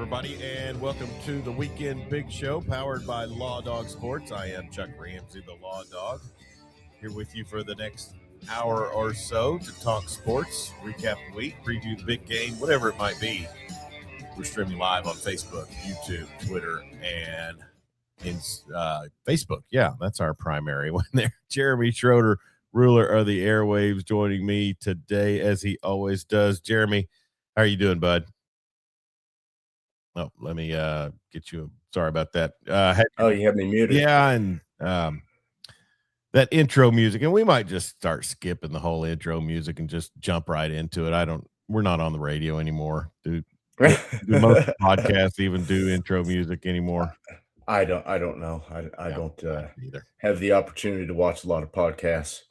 everybody, and welcome to the Weekend Big Show, powered by Law Dog Sports. I am Chuck Ramsey, the Law Dog, here with you for the next hour or so to talk sports, recap the week, preview the big game, whatever it might be. We're streaming live on Facebook, YouTube, Twitter, and in Facebook. Yeah, that's our primary one there. Jeremy Schroeder, ruler of the airwaves, joining me today as he always does. Jeremy, how are you doing, bud? Oh, let me get you. Sorry about that. You have me muted. Yeah, and that intro music, and we might just start skipping the whole intro music and just jump right into it. We're not on the radio anymore. Do most podcasts even do intro music anymore? I don't know. I don't either have the opportunity to watch a lot of podcasts.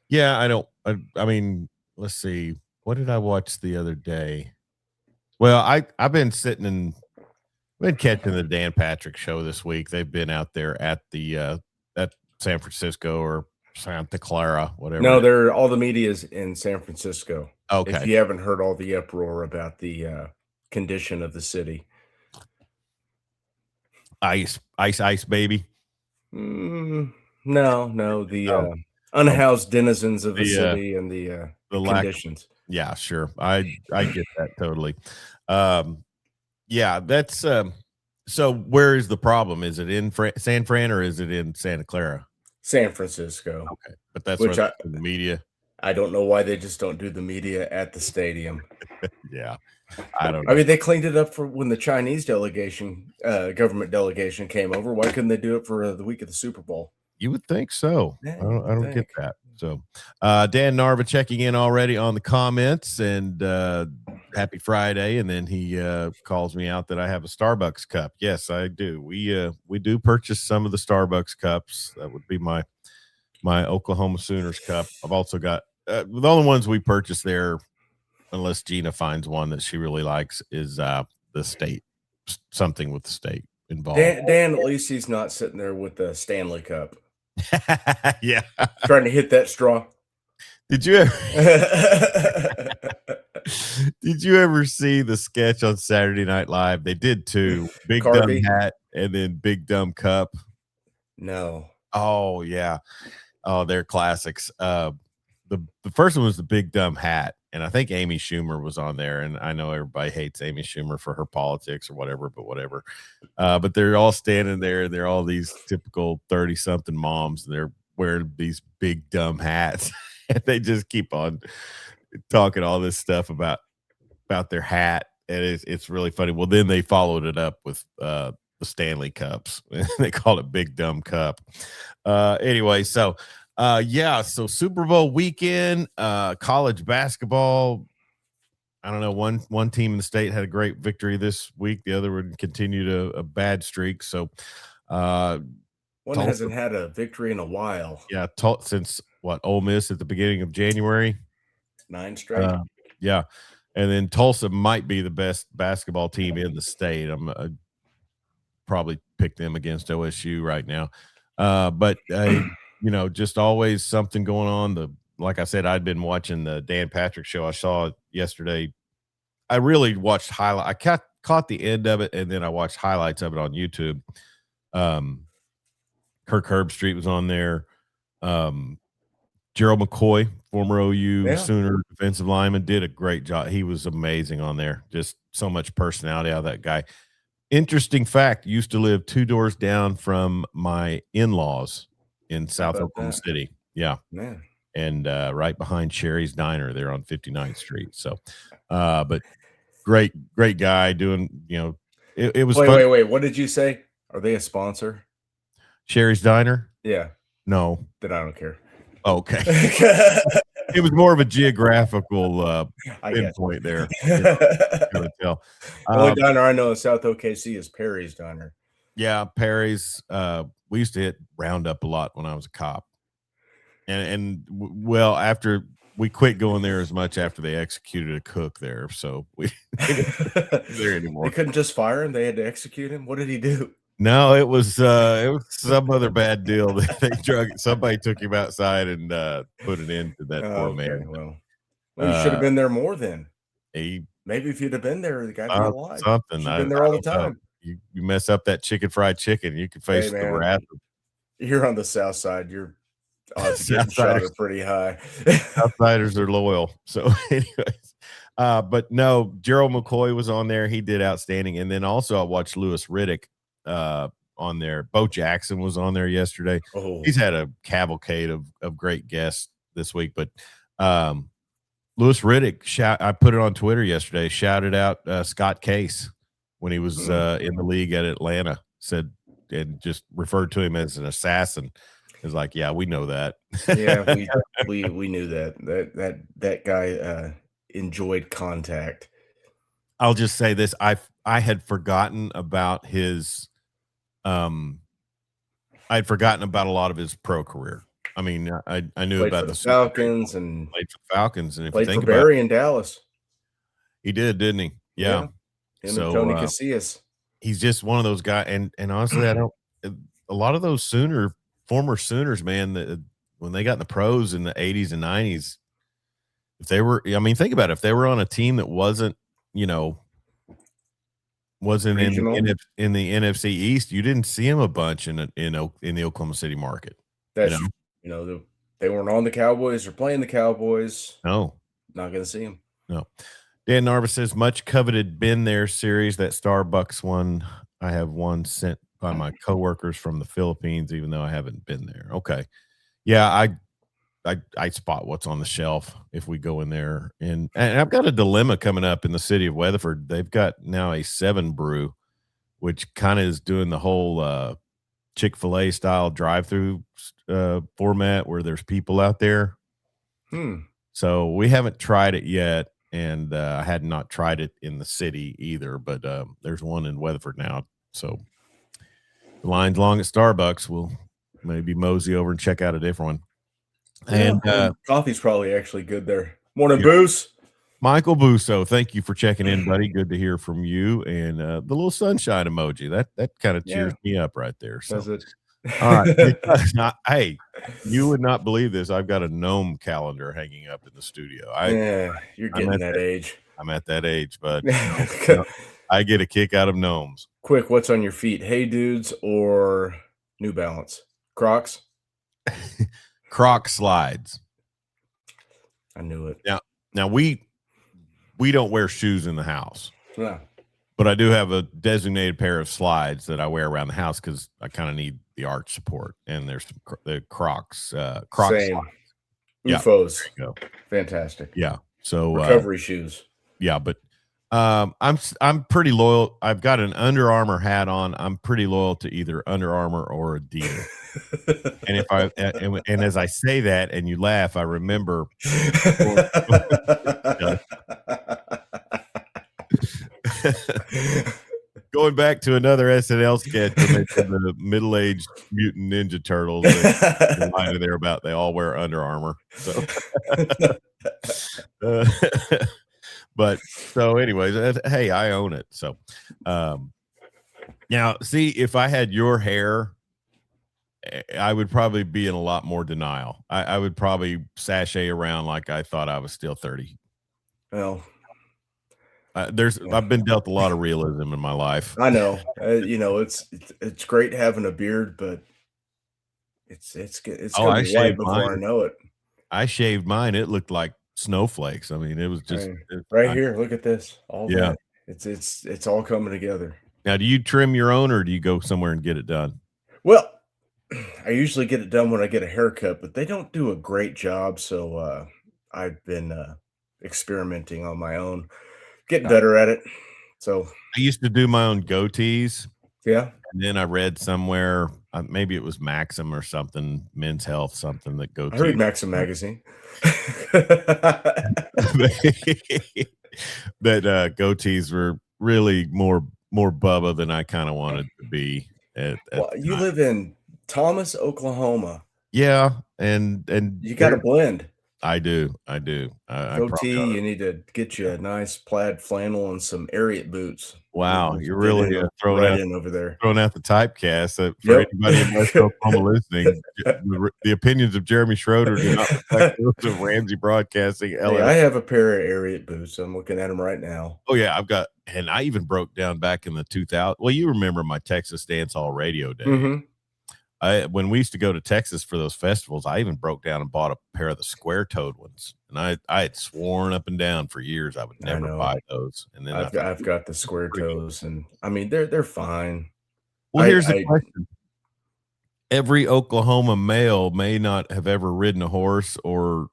Yeah, I don't. I mean, let's see. What did I watch the other day? Well, I've been catching the Dan Patrick show this week. They've been out there at the at San Francisco or Santa Clara, whatever. No, all the media's in San Francisco. Okay. If you haven't heard all the uproar about the condition of the city. Ice, baby. No, the unhoused denizens of the city and the conditions. Yeah, sure. I get that totally. Yeah, that's so where is the problem? Is it in San Fran or is it in Santa Clara? San Francisco. Okay, but that's the media. I don't know why they just don't do the media at the stadium. Yeah, I don't know. I mean, they cleaned it up for when the Chinese delegation, government delegation came over. Why couldn't they do it for the week of the Super Bowl? You would think so. Yeah, I don't get that. So, Dan Narva checking in already on the comments, and happy Friday. And then he calls me out that I have a Starbucks cup. Yes, I do. We do purchase some of the Starbucks cups. That would be my Oklahoma Sooners cup. I've also got the only ones we purchase there, unless Gina finds one that she really likes, is the state, something with the state involved. Dan, at least he's not sitting there with the Stanley Cup. Yeah, trying to hit that straw. Did you ever see the sketch on Saturday Night Live? They did two, Big Dumb Hat and then Big Dumb Cup. No. Oh yeah. Oh, they're classics. The first one was the Big Dumb Hat, and I think Amy Schumer was on there, and I know everybody hates Amy Schumer for her politics or whatever, but whatever. But they're all standing there, and they're all these typical 30-something moms, and they're wearing these big dumb hats, and they just keep on talking all this stuff about their hat, and it's really funny. Well, then they followed it up with the Stanley Cups. They called it Big Dumb Cup. Anyway, so so Super Bowl weekend, college basketball. I don't know. One team in the state had a great victory this week. The other one continued a bad streak. So one hasn't had a victory in a while. Yeah, since Ole Miss at the beginning of January. 9 straight. Yeah, and then Tulsa might be the best basketball team in the state. I'm probably pick them against OSU right now, but. Just always something going on. Like I said, I'd been watching the Dan Patrick show. I saw it yesterday. I really watched highlights. I caught the end of it, and then I watched highlights of it on YouTube. Kirk Herbstreit was on there. Gerald McCoy, former OU Sooner defensive lineman, did a great job. He was amazing on there. Just so much personality out of that guy. Interesting fact, used to live 2 doors down from my in-laws in South Oklahoma City. Yeah. Man. And right behind Sherry's Diner there on 59th Street. So, but great guy doing, it was fun. Wait. What did you say? Are they a sponsor? Sherry's Diner? Yeah. No. Then I don't care. Okay. It was more of a geographical pinpoint there. The only diner I know in South OKC is Perry's Diner. Yeah, Perry's. We used to hit Roundup a lot when I was a cop, and after we quit going there as much after they executed a cook there, so we there anymore. They couldn't just fire him; they had to execute him. What did he do? No, it was some other bad deal that they somebody took him outside and put it into that poor man. Well, you should have been there more then. He maybe if you'd have been there, the guy'd be alive. Something. You've I been there all the don't know. time. You mess up that chicken fried chicken, you could Hey, face the man, wrath of you're on the south side. Your odds of getting shot Southsiders. are pretty high. Outsiders are loyal. So, anyways, but no, Gerald McCoy was on there. He did outstanding. And then also I watched Lewis Riddick on there. Bo Jackson was on there yesterday. Oh, He's had a cavalcade of great guests this week, but Lewis Riddick I put it on Twitter yesterday, shouted out Scott Case when he was in the league at Atlanta, said, and just referred to him as an assassin. It's like, yeah, we know that. yeah, we knew that guy enjoyed contact. I'll just say this. I had forgotten about his I'd forgotten about a lot of his pro career. I mean, I knew Played about for the Super Bowl, Falcons and played for the Falcons, and if you played for think about Barry in Dallas. he did, didn't he? Yeah. Him and So Tony Casillas. he's just one of those guys, and honestly, I don't. A lot of those former Sooners, man, that when they got in the pros in the 80s and 90s, if they were, I mean, think about it, if they were on a team that wasn't, wasn't Regional. in the NFC East, you didn't see him a bunch in the Oklahoma City market. That's they weren't on the Cowboys or playing the Cowboys. No, not gonna see him. No. Dan Narva says much coveted been there series, that Starbucks one. I have one sent by my coworkers from the Philippines, even though I haven't been there. Okay. Yeah, I spot what's on the shelf if we go in there. And I've got a dilemma coming up in the city of Weatherford. They've got now a 7 brew, which kind of is doing the whole Chick-fil-A style drive-through format where there's people out there. So we haven't tried it yet. And I had not tried it in the city either, but there's one in Weatherford now. So the line's long at Starbucks. We'll maybe mosey over and check out a different one. And coffee's probably actually good there. Morning, Boos. Michael Busso, thank you for checking in, buddy. Good to hear from you. And the little sunshine emoji, that kind of cheers me up right there. So. Does it? All right. Hey, you would not believe this. I've got a gnome calendar hanging up in the studio. You're getting that age. I'm at that age, but I get a kick out of gnomes. Quick, what's on your feet? Hey Dudes or New Balance? Crocs? Croc slides. I knew it. Now we don't wear shoes in the house. Yeah. But I do have a designated pair of slides that I wear around the house because I kind of need the arch support. And there's the Crocs. Same. Slides. UFOs. Yeah, fantastic. Yeah. So recovery shoes. Yeah, but I'm pretty loyal. I've got an Under Armour hat on. I'm pretty loyal to either Under Armour or Adidas. And if and as I say that and you laugh, I remember. Going back to another SNL sketch where the middle-aged mutant Ninja Turtles reminded there about they all wear Under Armour. So, but so anyways, hey, I own it. So now see, if I had your hair, I would probably be in a lot more denial. I would probably sashay around like I thought I was still 30. Well, I've been dealt a lot of realism in my life. I know. It's great having a beard, but it's gonna be white before I know it. I shaved mine. It looked like snowflakes. I mean, it was just here. Look at this. That. It's all coming together. Now, do you trim your own, or do you go somewhere and get it done? Well, I usually get it done when I get a haircut, but they don't do a great job. So I've been experimenting on my own. Getting better at it. So I used to do my own goatees. Yeah. And then I read somewhere, maybe it was Maxim or something, Men's Health, something that goatees. I heard Maxim magazine. That goatees were really more Bubba than I kind of wanted to be. You live in Thomas, Oklahoma. Yeah, and you got to blend. I do. I do. I probably Goatee, ought you need to get you to. a nice plaid flannel and some Ariat boots. Wow, You'll you're fit really in throwing right out in over there. the typecast. For Yep. anybody in West Oklahoma listening, the opinions of Jeremy Schroeder do not reflect those of Ramsey Broadcasting Hey, LLC. I have a pair of Ariat boots. I'm looking at them right now. Oh yeah, and I even broke down back in the 2000. Well, you remember my Texas Dance Hall radio day. Mhm. When we used to go to Texas for those festivals, I even broke down and bought a pair of the square-toed ones, and I had sworn up and down for years I would I never know. buy those, and then I thought, I've got the square pretty good. toes, and I mean, they're fine. Well, I here's the I question: every Oklahoma male may not have ever ridden a horse or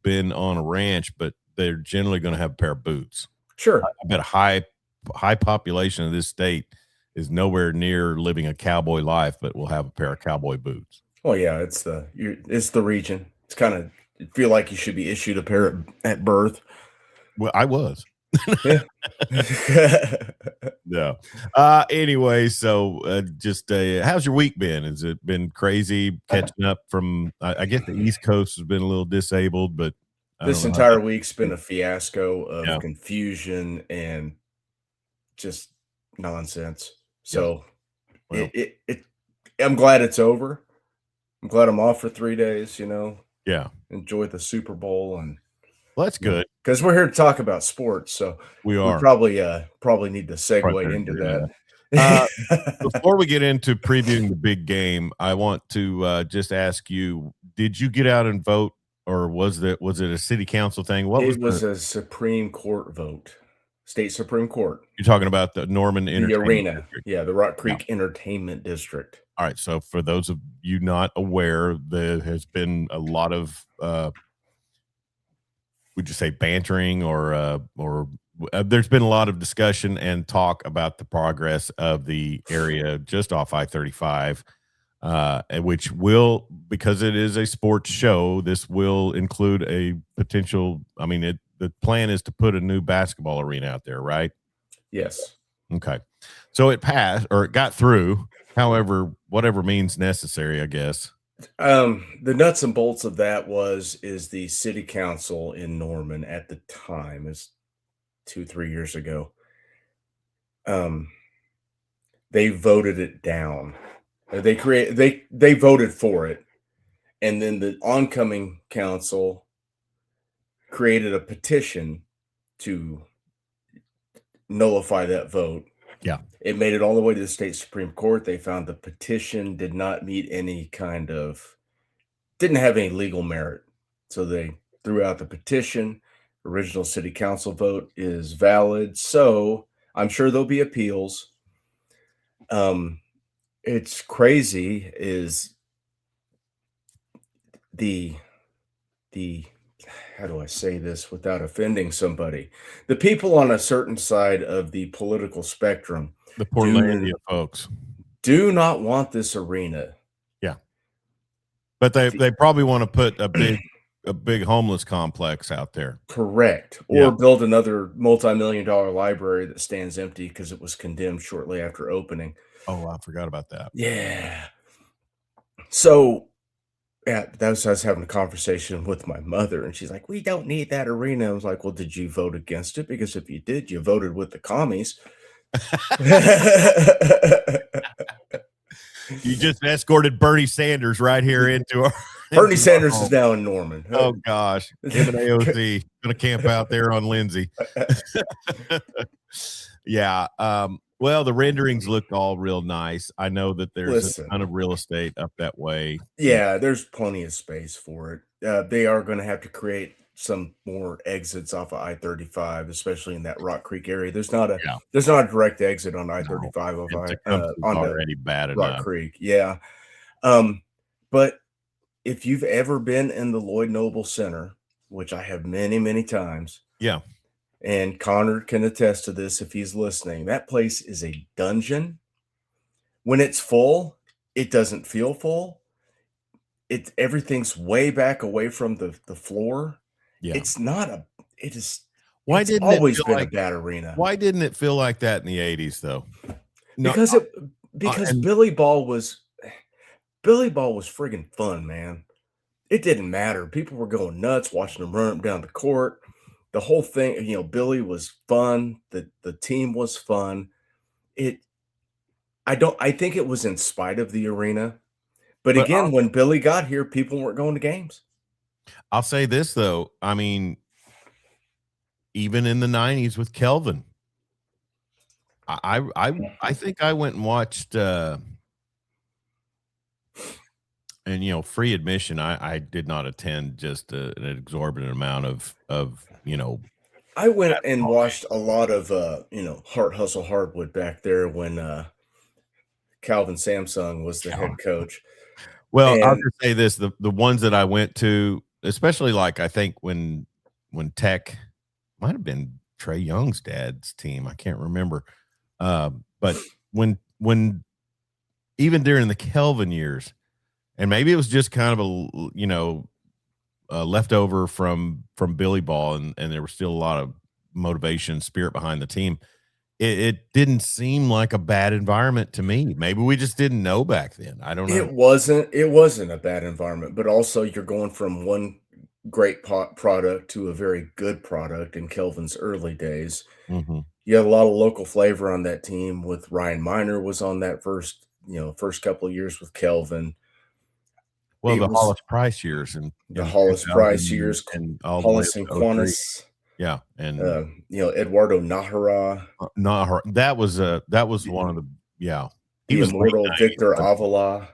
been on a ranch, but they're generally going to have a pair of boots. I Sure. bet a high population of this state is nowhere near living a cowboy life, but will have a pair of cowboy boots. Well, yeah, it's the region. It's kinda feel like you should be issued a pair at birth. Well, I was. Yeah. No. Anyway, so just how's your week been? Has it been crazy catching up from I guess the East Coast has been a little disabled, but I don't This know how entire that week's been a fiasco of yeah, confusion and just nonsense. yeah. So, Well, it I'm glad it's over. I'm glad I'm off for 3 days, yeah. enjoy the Super Bowl and, Well, that's good. because 'cause we're here to talk about sports, so We we are. probably need to Right segue there, into get into that. that. Uh, Before we get into previewing the big game, I want to just ask you: did you get out and vote, or was it a city council thing? What was It the was a Supreme Court vote, state Supreme Court, you're talking about the Norman the Entertainment arena. District? Yeah, the Rock Yeah. Creek Entertainment District. All right. So for those of you not aware, there has been a lot of would you say bantering or there's been a lot of discussion and talk about the progress of the area just off I-35, and which will, because it is a sports show, this will include a potential. I mean, the plan is to put a new basketball arena out there, right? Yes. Okay, so it passed or it got through. However, whatever means necessary, I guess. The nuts and bolts of that is the city council in Norman at the time, is 2, 3 years ago. Um, they voted it down. They voted for it, and then the oncoming council created a petition to nullify that vote. Yeah. It made it all the way to the state Supreme Court. They found the petition did not meet any didn't have any legal merit. So they threw out the petition. Original city council vote is valid. So I'm sure there'll be appeals. It's crazy is the the how do I say this without offending somebody? The people on a certain side of the political spectrum The do Portlandia folks. do not want this arena. Yeah. But The- they probably want to put a big homeless complex out there. Correct. Yeah. Or build another multi-million-dollar library that stands empty because it was condemned shortly after opening. Oh, I forgot about that. Yeah. So, yeah, I was having a conversation with my mother, and she's like, "We don't need that arena." I was like, "Well, did you vote against it? Because if you did, you voted with the commies." You just escorted Bernie Sanders right here into our Bernie into our Sanders is home. now in Norman. Oh gosh. Him and AOC gonna camp out there on Lindsay. Yeah. Well, the renderings look all real nice. I know that there's a Listen, ton of real estate up that way. yeah, there's plenty of space for it. They are going to have to create some more exits off of I-35, especially in that Rock Creek area. Yeah. There's not a direct exit on No. I-35 of And Tecumseh's on the already bad Rock enough. Creek. Yeah. But if you've ever been in the Lloyd Noble Center, which I have many, many times, Yeah. and Connor can attest to this if he's listening, that place is a dungeon. When it's full, it doesn't feel full. Everything's way back away from the floor. Yeah. It's not a it is Why it's didn't it always feel been a like bad arena. why didn't it feel like that in the 80s though? No, Because and Billy Ball was friggin' fun, man. it didn't matter. People were going nuts watching him run up down the court. The whole thing, Billy was fun. The team was fun. It I think it was in spite of the arena. But But again, when Billy got here, people weren't going to games. I'll say this though. I mean, even in the 90s with Kelvin, I think I went and watched and free admission. I did not attend just an exorbitant amount of I went and basketball watched a lot of Heart Hustle Hardwood back there when Calvin Samsung was the head games. coach. Well, I'll And just say this: the ones that I went to, especially like I think when Tech might have been Trey Young's dad's team, I can't remember, but when even during the Kelvin years, and maybe it was just kind of a leftover from Billy Ball, and there was still a lot of motivation, spirit behind the team. It didn't seem like a bad environment to me. Maybe we just didn't know back then. I don't know. it wasn't a bad environment, but also you're going from one great product to a very good product in Kelvin's early days. Mhm. You had a lot of local flavor on that team with Ryan Miner was on that first couple of years with Kelvin. Well, It the was Hollis Price years the in Hollis Price 2000 years, and all the way up Hollis and to '03. Quanis, Yeah, and Eduardo Nahara, not her that was one of the yeah. He the was late immortal 90s, Victor but Avila.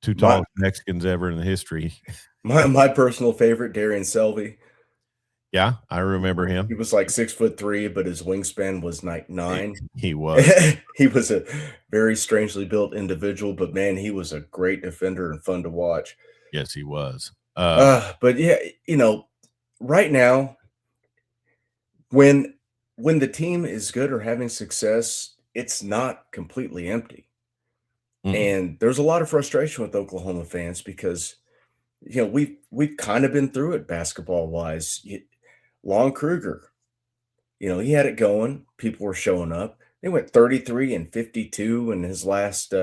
2 My tallest Mexicans ever in the history. my personal favorite, Darian Selvey. Yeah, I remember He him. was like 6'3", but his wingspan was like He 9. he was. He was a very strangely built individual, but man, he was a great defender and fun to watch. Yes, he was. But yeah, right now, when when the team is good or having success, it's not completely empty. Mm-mm. And there's a lot of frustration with Oklahoma fans because we've kind of been through it basketball wise. Lon Kruger, he had it going. People were showing up. They went 33 and 52 in his last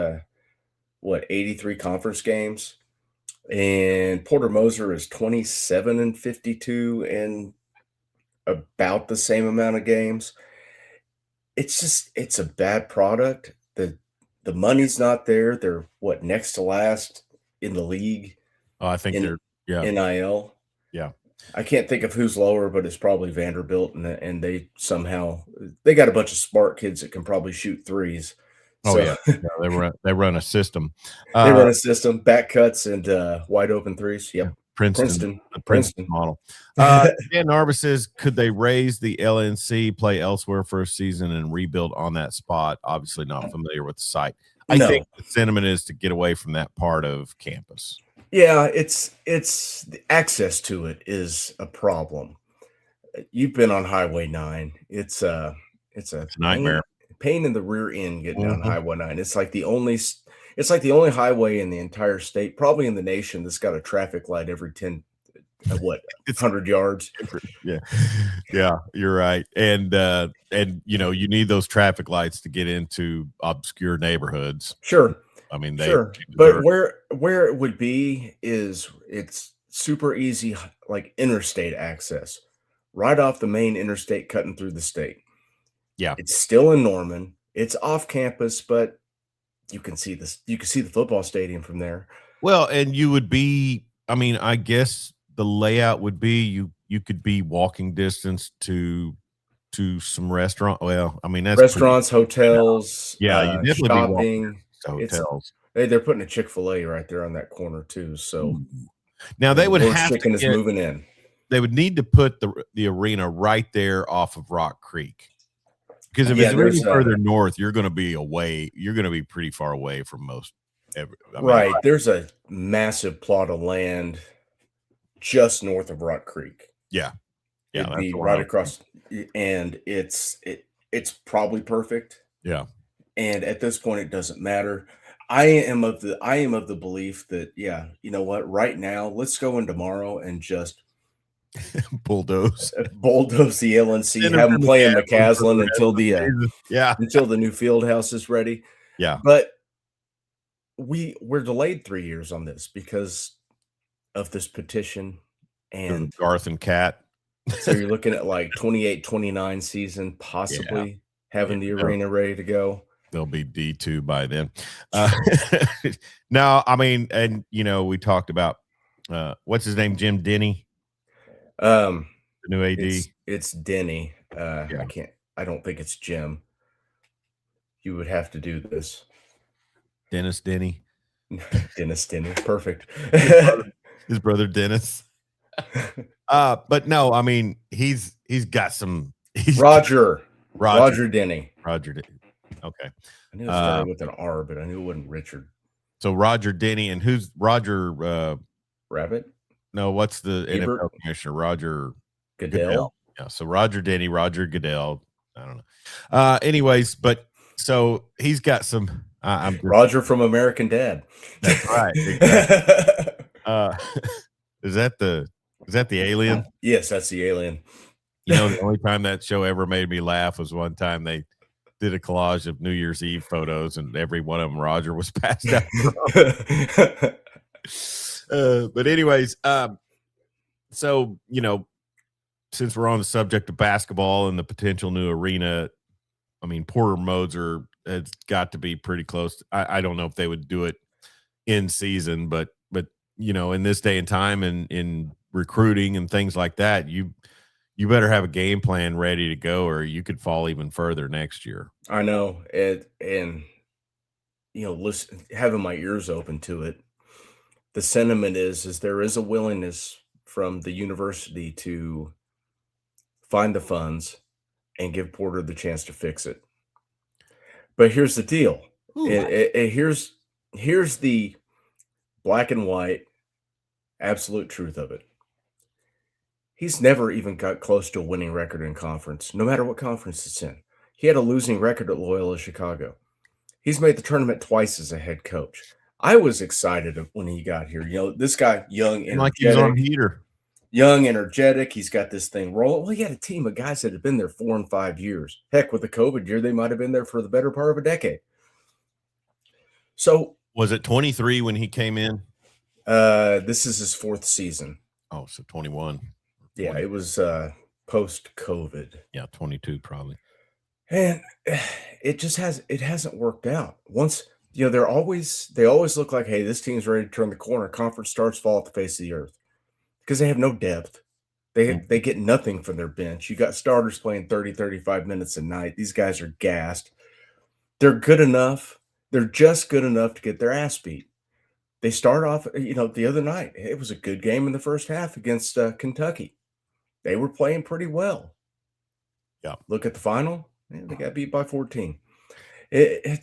83 conference games. And Porter Moser is 27 and 52 in about the same amount of games. It's a bad product. The money's not there. They're what, next to last in the league Oh, I think in they're yeah, NIL. yeah. I can't think of who's lower, but it's probably Vanderbilt, and they got a bunch of smart kids that can probably shoot threes. Oh, So yeah. Yeah, they run a system. they Uh run a system, back cuts and wide open threes. Yeah, Yep. Princeton, Princeton. the Princeton Princeton. model. Dan Narva says, could they raise the LNC, play elsewhere for a season, and rebuild on that spot? Obviously, not familiar with the site. I think No. the sentiment is to get away from that part of campus. Yeah, it's the access to it is a problem. You've been on Highway 9. It's a It's a nightmare. pain in the rear end getting down Mhm. Highway 9. It's like the only highway in the entire state, probably in the nation, that's got a traffic light every It's 100 yards. yeah, yeah, you're right. And you need those traffic lights to get into obscure neighborhoods. Sure, I mean, they sure. But deserve. where it would be is it's super easy, like interstate access, right off the main interstate cutting through the state. Yeah. It's still in Norman. It's off campus, but you can see the football stadium from there. Well, and you would be. I mean, I guess the layout would be you could be walking distance to some restaurant. Well, I mean that's pretty. Restaurants, hotels, Yeah, you definitely be walking shopping. to It's hotels. they're putting a Chick-fil-A right there on that corner too. So Ooh. Now they the would Lord's have to chicken is get. moving in. They would need to put the arena right there off of Rock Creek. Because if Yeah, it's any there's a further north, you're going to be away. You're going to be pretty far away from most. I mean, right. There's a massive plot of land just north of Rock Creek. yeah, yeah, It'd that's be the one I right was thinking. across, and it's probably perfect. Yeah, And at this point, it doesn't matter. I am of the belief that, yeah, you know what? Right now, let's go in tomorrow and just bulldoze. bulldoze the LNC, Send them have to them play in McCaslin for the McCaslin rest until of the the season. Yeah, until the new field house is ready. yeah. But we're delayed 3 years on this because of this petition, The and Garth and Cat. so you're looking at like 28, 29 season, Yeah, possibly yeah, having the arena ready to go. they'll be D2 by then. Uh, no, I mean, and we talked about what's his name, Jim Denny, Um, the new AD. it's Denny. Yeah, I don't think it's Jim. You would have to do this. Dennis Denny, Dennis Denny. Perfect. his brother, his brother Dennis. But no, I mean, he's got some. Roger Roger Denny. Roger. Okay. I knew it started with an R, but I knew it wasn't Richard. So Roger Denny, and who's Roger? Rabbit? No, what's the Ebert? NFL commissioner? Roger Goodell? Yeah. So Roger Denny, Roger Goodell. I don't know. Anyways, but so he's got some. Roger from American Dad. That's right. Exactly. Is that the alien? Yes, that's the alien. The only time that show ever made me laugh was one time they did a collage of New Year's Eve photos, and every one of them Roger was passed out. But anyways, so since we're on the subject of basketball and the potential new arena, I mean, Porter Moser has got to be pretty close. I don't know if they would do it in season, but in this day and time and in recruiting and things like that, you better have a game plan ready to go, or you could fall even further next year. I know it, and listen, having my ears open to it. The sentiment is there is a willingness from the university to find the funds and give Porter the chance to fix it. But here's the deal. Here's the black and white absolute truth of it. He's never even got close to a winning record in conference, no matter what conference it's in. He had a losing record at Loyola Chicago. He's made the tournament twice as a head coach. I was excited when he got here. This guy, young, energetic, like he's on heater. Young, energetic. He's got this thing rolling. Well, he had a team of guys that had been there 4 and 5 years. Heck, with the COVID year, they might have been there for the better part of a decade. So, was it 23 when he came in? This is his 4th season. Oh, so 21. Yeah, it was post-COVID. Yeah, 22 probably. And it hasn't worked out. Once they always look like, hey, this team's ready to turn the corner. Conference starts fall off the face of the earth because they have no depth. They get nothing from their bench. You got starters playing 30, 35 minutes a night. These guys are gassed. They're good enough. They're just good enough to get their ass beat. They start off, the other night. It was a good game in the first half against Kentucky. They were playing pretty well. Yeah. Look at the final. They got beat by 14. I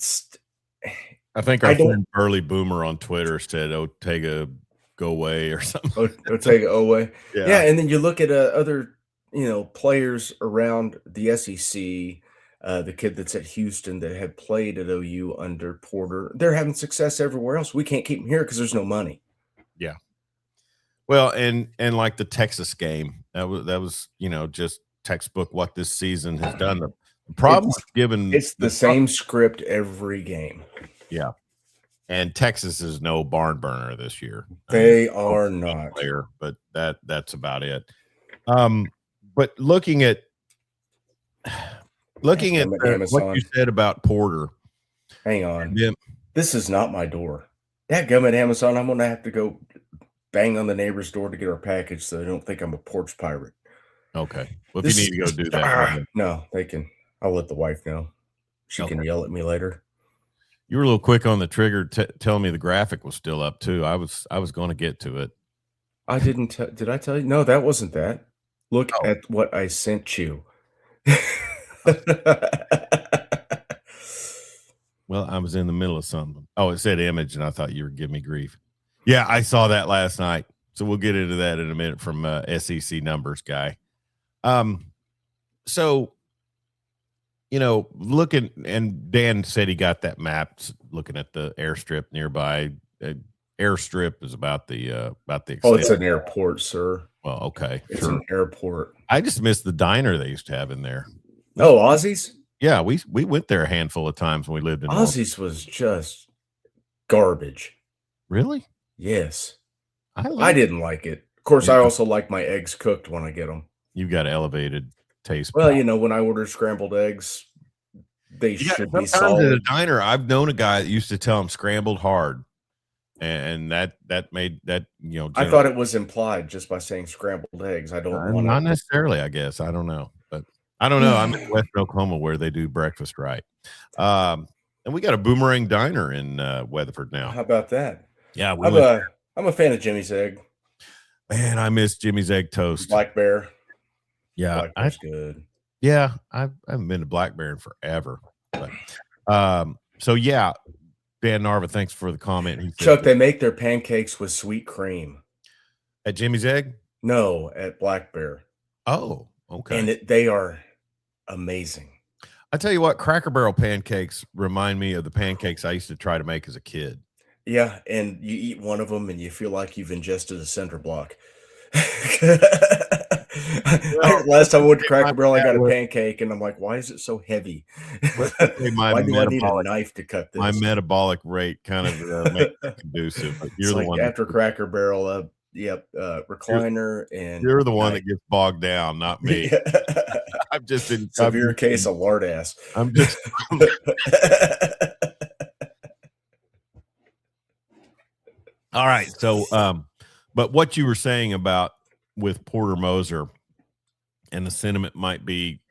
think our friend Burley Boomer on Twitter said Ortega go away or something. Ortega away. Yeah. And then you look at other players around the SEC. The kid that's at Houston that had played at OU under Porter, they're having success everywhere else. We can't keep them here because there's no money. Yeah. Well, and like the Texas game, that was just textbook what this season has done. The problem it's the same script every game. Yeah. And Texas is no barn burner this year. They are not. Player, but that's about it. But looking at what you said about Porter. Hang on. This is not my door. That gummit Amazon, I'm gonna have to go bang on the neighbor's door to get our package so they don't think I'm a porch pirate. Okay. Well, if you need to go do that. No, they can. I'll let the wife know. She can yell at me later. You were a little quick on the trigger telling me the graphic was still up too. I was going to get to it. I didn't. Did I tell you? No, that wasn't that. Look at what I sent you. Well, I was in the middle of something. Oh, it said image, and I thought you were giving me grief. Yeah, I saw that last night. So we'll get into that in a minute from SEC numbers guy. So, looking, and Dan said he got that map looking at the airstrip nearby. Airstrip is about the Oh, it's an airport, sir. Well, okay. It's an airport. I just missed the diner they used to have in there. Oh, Aussie's? Yeah, we went there a handful of times when we lived in Aussie's was just garbage. Really? Yes. I I like didn't like it. Of course, I yeah, also like my eggs cooked when I get them. you've got elevated taste Well, palate. when I order scrambled eggs, they You got should be sometimes at a solid. diner, I've known a guy that used to tell him scrambled hard, and that made that, I generally thought it was implied just by saying scrambled eggs. I don't wanna. not necessarily, I guess. I don't know, but I don't know. I'm in Western Oklahoma where they do breakfast right. Um, and we got a Boomerang Diner in Weatherford now. How about that? Yeah, we I'm went. a I'm a fan of Jimmy's Egg. Man, I miss Jimmy's Egg Toast. Black Bear. Yeah, Black Bear's good. I haven't been to Black Bear in forever, but so yeah, Dan Narva, thanks for the comment. He said Chuck, they make their pancakes with sweet cream. at Jimmy's Egg. No, at Black Bear, Oh, okay. and they are amazing. I tell you what, Cracker Barrel pancakes remind me of the pancakes I used to try to make as a kid. Yeah, and you eat one of them, and you feel like you've ingested a center block. Well, Last time I went to say my Cracker Barrel, I got a meta- pancake, and I'm like, "Why is it so heavy? let's just say Why do I need a knife to cut my this?" metabolic rate kind of makes it conducive. But It's you're the like one that after Cracker Barrel, yep, you're, recliner and you're the one night. that gets bogged down, not me. I'm just in. Severe case of lard ass. I'm just. All right. So, but what you were saying about with Porter Moser and the sentiment might be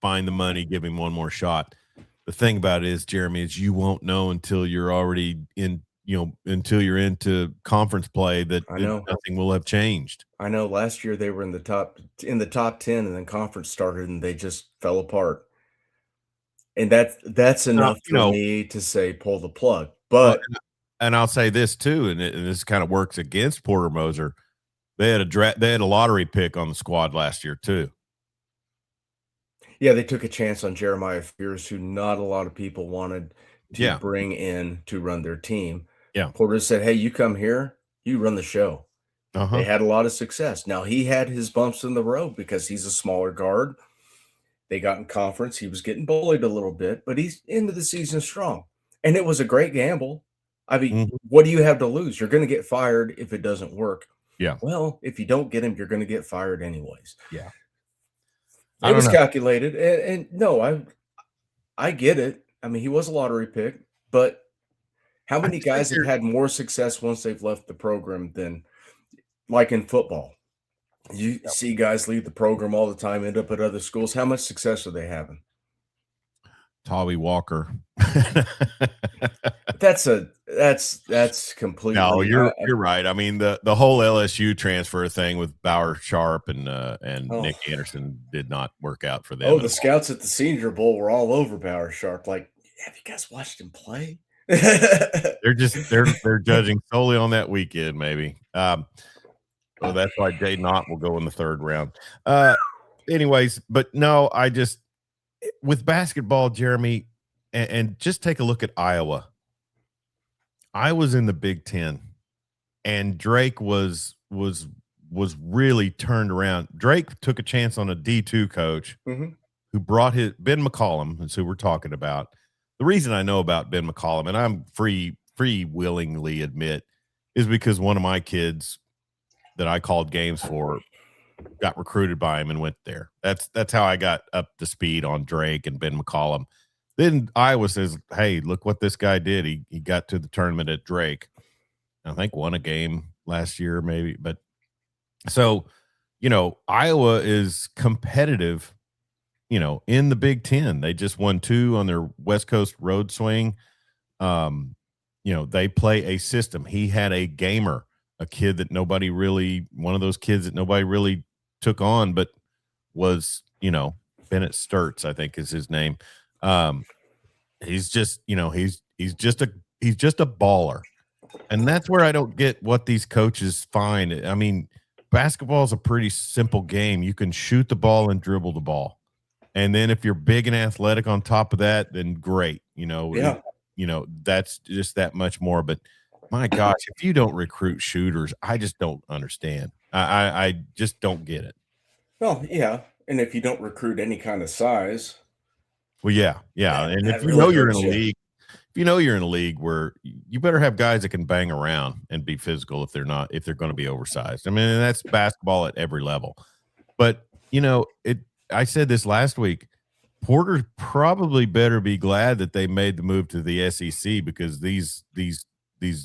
find the money, give him one more shot. The thing about it is, Jeremy, is you won't know until you're already in, until you're into conference play that I know. nothing will have changed. I know last year they were in the top 10 and then conference started and they just fell apart. And that's Now, enough for me to say pull the plug. well, But and I'll say this too, and this kind of works against Porter Moser. They had a lottery pick on the squad last year too. yeah, they took a chance on Jeremiah Fears, who not a lot of people wanted to Yeah. bring in to run their team. Yeah. Porter said, "Hey, you come here, you run the show." They Uh-huh. had a lot of success. Now he had his bumps in the road because he's a smaller guard. They got in conference. He was getting bullied a little bit, but he's into the season strong. And it was a great gamble. I mean, Mhm. what do you have to lose? You're going to get fired if it doesn't work. Yeah. Well, if you don't get him, you're going to get fired anyways. Yeah. I It don't was know. calculated, and no, I get it. I mean, he was a lottery pick, but how I many just think guys have had more success once they've left the program than like in football? You see guys leave the program all the time, end up at other schools. How much success are they having? Tawby Walker. That's No, completely you're right. I mean, the whole LSU transfer thing with Bauer Sharp and oh, Nick Anderson did not work out for them oh, at the all. scouts at the Senior Bowl were all over Bauer Sharp. Like, have you guys watched him play? They're judging solely on that weekend, maybe. So that's why Jay Knott will go in the third round. Anyways, but no, I just with basketball, Jeremy, and just take a look at Iowa. I was in the Big Ten, and Drake was really turned around. Drake took a chance on a D2 coach Mhm. who brought his Ben McCollum, is who we're talking about. The reason I know about Ben McCollum, and I'm free willingly admit, is because one of my kids that I called games for got recruited by him and went there. That's how I got up to speed on Drake and Ben McCollum. Then Iowa says, "Hey, look what this guy did. He got to the tournament at Drake. I think won a game last year, maybe. But so, Iowa is competitive. In the Big Ten, they just won 2 on their West Coast road swing. They play a system. He had a gamer, a kid that nobody really, one of those kids that nobody really took on, but was, Bennett Sturts, I think is his name. He's just, he's just a baller. And that's where I don't get what these coaches find. I mean, basketball is a pretty simple game. You can shoot the ball and dribble the ball. And then if you're big and athletic on top of that, then great. Yeah. That's just that much more. But my gosh, if you don't recruit shooters, I just don't understand. I just don't get it. Well, yeah, and if you don't recruit any kind of size, Well, yeah. And if that you really know you're in hurts a you. league, if you know you're in a league where you better have guys that can bang around and be physical if they're going to be oversized. I mean, and that's basketball at every level. But I said this last week. Porter probably better be glad that they made the move to the SEC, because these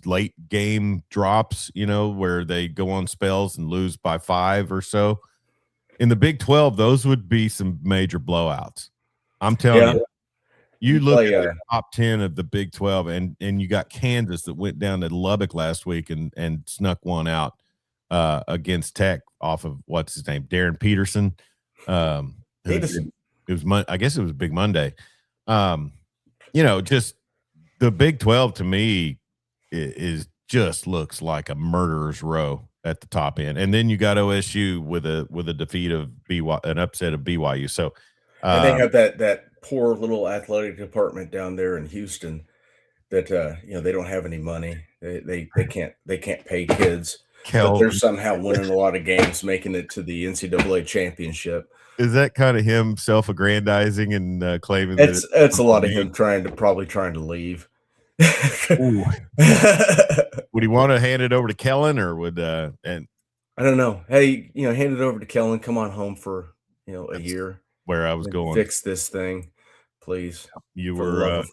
late game drops, where they go on spells and lose by 5 or so. In the Big 12, those would be some major blowouts. I'm telling you. You look at the top 10 of the Big 12, and you got Kansas that went down to Lubbock last week and snuck one out against Tech off of what's his name, Darren Peterson. I guess it was Big Monday. Just the Big 12 to me is just looks like a murderer's row at the top end, and then you got OSU with a defeat of an upset of BYU. So, and they have that poor little athletic department down there in Houston that they don't have any money. They can't pay kids, but they're somehow winning a lot of games, making it to the NCAA championship. Is that kind of him self-aggrandizing and claiming it's a lot of him probably trying to leave? Would he want to hand it over to Kellen, or would and I don't know. Hey, hand it over to Kellen. Come on home for a year. Where I was going. Fix this thing, please. You were a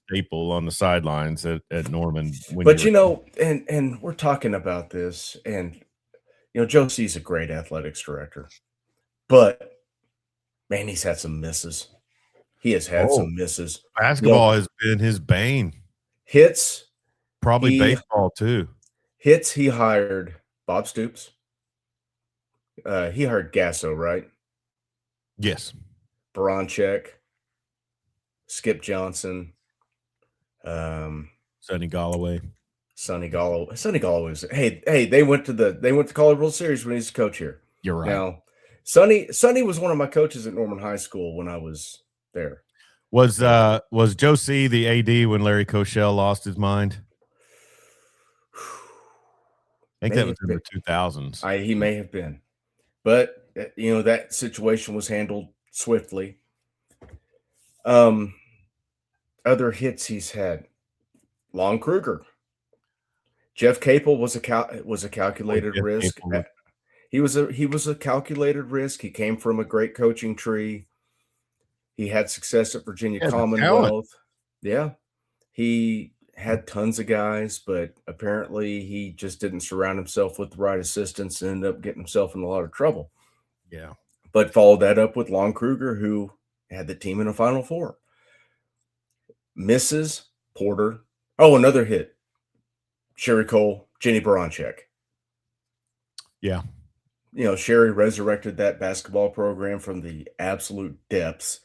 staple on the sidelines at Norman. But and we're talking about this, and Joe C's a great athletics director, but man, he's had some misses. He has had some misses. Basketball has been his bane. Hits, probably baseball too. Hits. He hired Bob Stoops. He hired Gasso, right? Yes. Baranchek, Skip Johnson, Sonny Galloway. Sonny Galloway. Hey, they went to the College World Series when he's a coach here. You're right. Now, Sonny was one of my coaches at Norman High School when I was there. Was Joe C the AD when Larry Koshel lost his mind? I think that was in the 2000s. He may have been. But that situation was handled swiftly. Other hits he's had: Lon Kruger, Jeff Capel was a calculated risk. He was a calculated risk. He came from a great coaching tree. He had success at Virginia Commonwealth. Yeah, he had tons of guys, but apparently he just didn't surround himself with the right assistants and ended up getting himself in a lot of trouble. Yeah. But followed that up with Lon Kruger, who had the team in a Final Four. Mrs. Porter. Oh, another hit. Sherry Cole, Jenny Baranchek. Yeah. Sherry resurrected that basketball program from the absolute depths,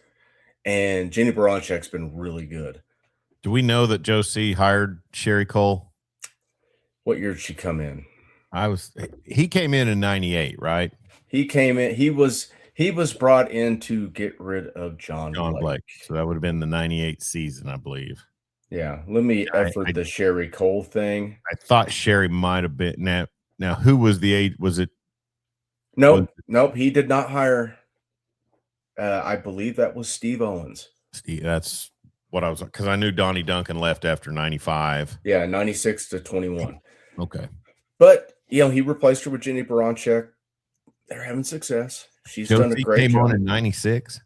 and Jenny Baranchek's been really good. Do we know that Joe C hired Sherry Cole? What year did she come in? He came in 98, right? He came in. He was brought in to get rid of John Blake. So that would have been the 98 season, I believe. Yeah. Let me effort the Sherry Cole thing. I thought Sherry might have been. Now who was the aide? Was it? Nope. He did not hire. I believe that was Steve Owens. That's what I was, because I knew Donnie Duncan left after 95. Yeah, 96 to 21. Okay. But, he replaced her with Jenny Baranchek. They're having success. She's done a great job. Came on in 96?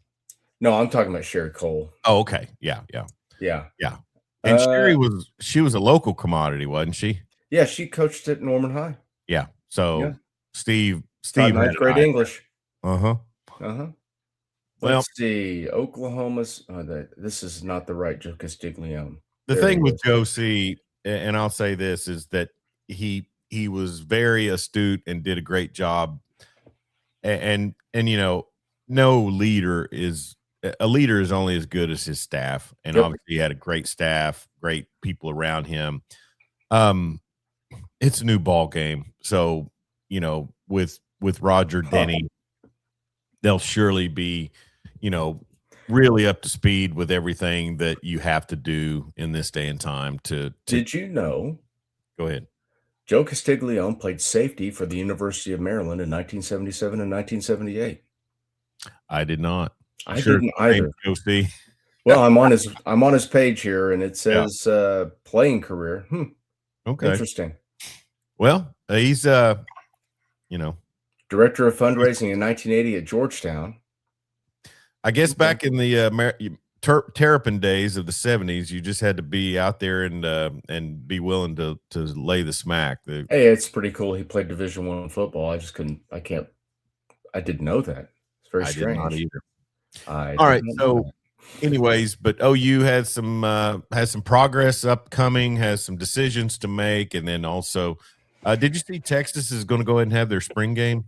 No, I'm talking about Sherry Cole. Oh, okay. Yeah. And Sherry was a local commodity, wasn't she? Yeah, she coached at Norman High. Yeah. So Steve ninth grade English. Uh-huh. Let's see. Oklahoma's this is not the right Joe Castiglione. The thing with Joe C, and I'll say this, is that he was very astute and did a great job. And no leader is only as good as his staff. And obviously he had a great staff, great people around him. It's a new ball game. So, with Roger Denny, they'll surely be, really up to speed with everything that you have to do in this day and time Did you know? Go ahead. Joe Castiglione played safety for the University of Maryland in 1977 and 1978. I did not. I didn't either. Joe C. Well, I'm on his page here, and it Yeah. says, playing career. Okay. Interesting. Well, he's you know, Director of he's, fundraising in 1980 at Georgetown. I guess Okay. back in the Terrapin days of the '70s, you just had to be out there and be willing to lay the smack. Hey, it's pretty cool he played Division I football. I didn't know that. It's very I did not strange. either. I All did right, not know so that. anyways, but OU has some progress upcoming, has some decisions to make, and then also, did you see Texas is going to go ahead and have their spring game?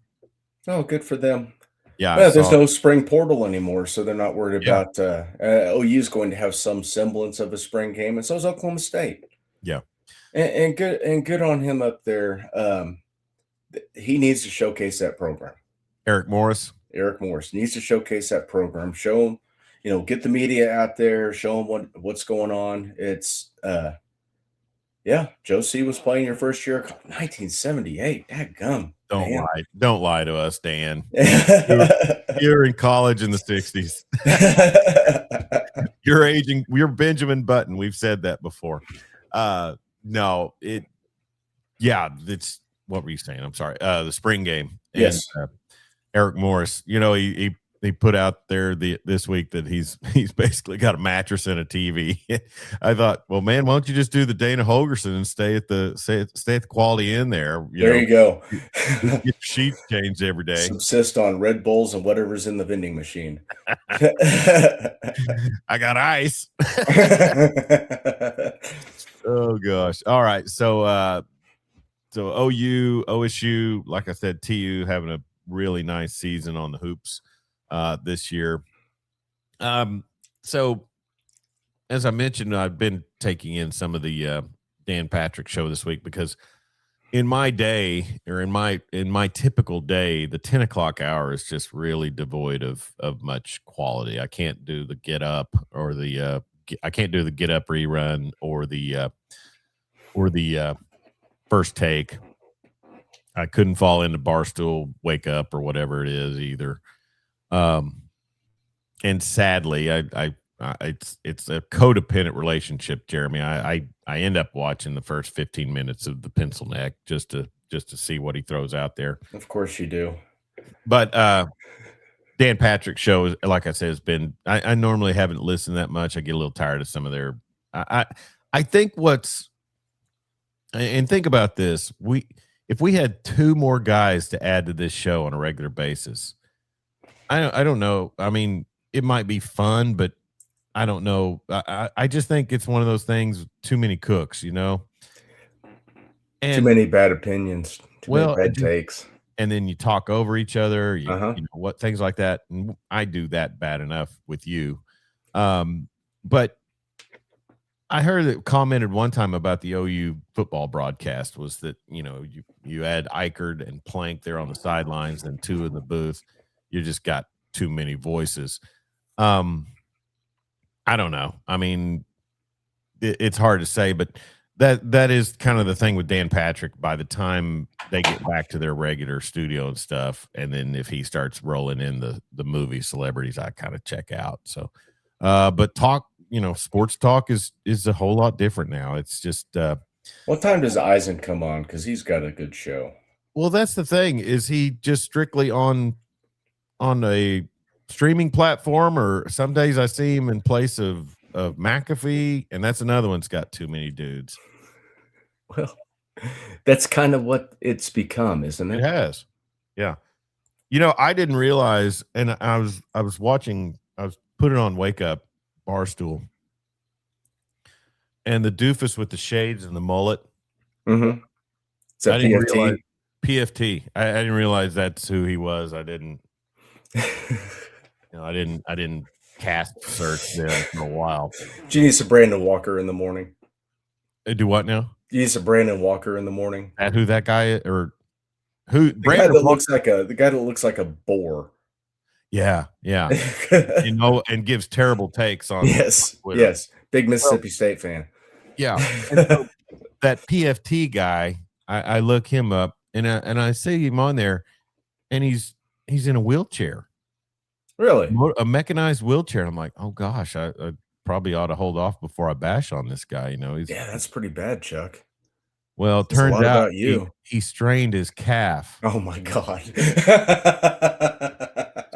Oh, good for them. Yeah, I Well, there's saw. no spring portal anymore, so they're not worried Yeah, about, OU is going to have some semblance of a spring game, and so is Oklahoma State. yeah. And good on him up there. He needs to showcase that program. Eric Morris. Eric Morris needs to showcase that program. Show him, get the media out there. Show him what's going on. It's yeah. Joe C was playing your first year, 1978. That gum, man. Don't lie to us, Dan. You're, you're in college in the '60s. You're aging. You're Benjamin Button. We've said that before. No, yeah, it's what were you saying? I'm sorry. The spring game and Yes. Eric Morris. He put out there this week that he's basically got a mattress and a TV. I thought, well, man, why don't you just do the Dana Holgerson and stay at the Quality Inn there? There you go. Get your sheets changed every day. Subsist on Red Bulls and whatever's in the vending machine. I got ice. Oh gosh. All right. So OU, OSU, like I said, TU having a really nice season on the hoops this year. So as I mentioned, I've been taking in some of the Dan Patrick show this week because in my day or in my typical day, the 10 o'clock hour is just really devoid of much quality. I can't do the get up or I can't do the get up rerun or the first take. I couldn't fall into Barstool Wake Up or whatever it is either. And sadly, it's a codependent relationship, Jeremy. I end up watching the first 15 minutes of the Pencil Neck just to see what he throws out there. Of course you do. But Dan Patrick show is, like I said, has been. I normally haven't listened that much. I get a little tired of some of their. I think and think about this. If we had two more guys to add to this show on a regular basis, I don't know. I mean, it might be fun, but I don't know. I just think it's one of those things. Too many cooks, And Too many bad opinions. Too many bad takes. And then you talk over each other. Uh-huh. What things like that. And I do that bad enough with you. But I heard it commented one time about the OU football broadcast was that, you add Eichert and Plank there on the sidelines and two in the booth. You just got too many voices. I don't know. I mean, it's hard to say, but that is kind of the thing with Dan Patrick. By the time they get back to their regular studio and stuff, and then if he starts rolling in the movie celebrities, I kind of check out. So, but sports talk is a whole lot different now. It's just what time does Eisen come on? Because he's got a good show. Well, that's the thing. Is he just strictly on a streaming platform, or some days I see him in place of McAfee, and that's another one's got too many dudes. Well, that's kind of what it's become, isn't it? It has. Yeah. I didn't realize, and I was watching, I was putting on Wake Up Barstool, and the doofus with the shades and the mullet. Mm-hmm. Is that I didn't PFT? realize PFT. I didn't realize that's who he was. I didn't. I didn't cast search there for a while. Do you need some Brandon Walker in the morning? Do what now? You need some Brandon Walker in the morning. That who that guy is, or who? The guy that looks like a boar. Yeah. And gives terrible takes on. Yes. Big Mississippi State fan. Yeah. And so that PFT guy, I look him up and I see him on there, and he's in a wheelchair. Really? A mechanized wheelchair. I'm like, oh gosh, probably ought to hold off before I bash on this guy. He's Yeah, that's pretty bad, Chuck. well, it Says a turns lot out about he you. he strained his calf. Oh my god.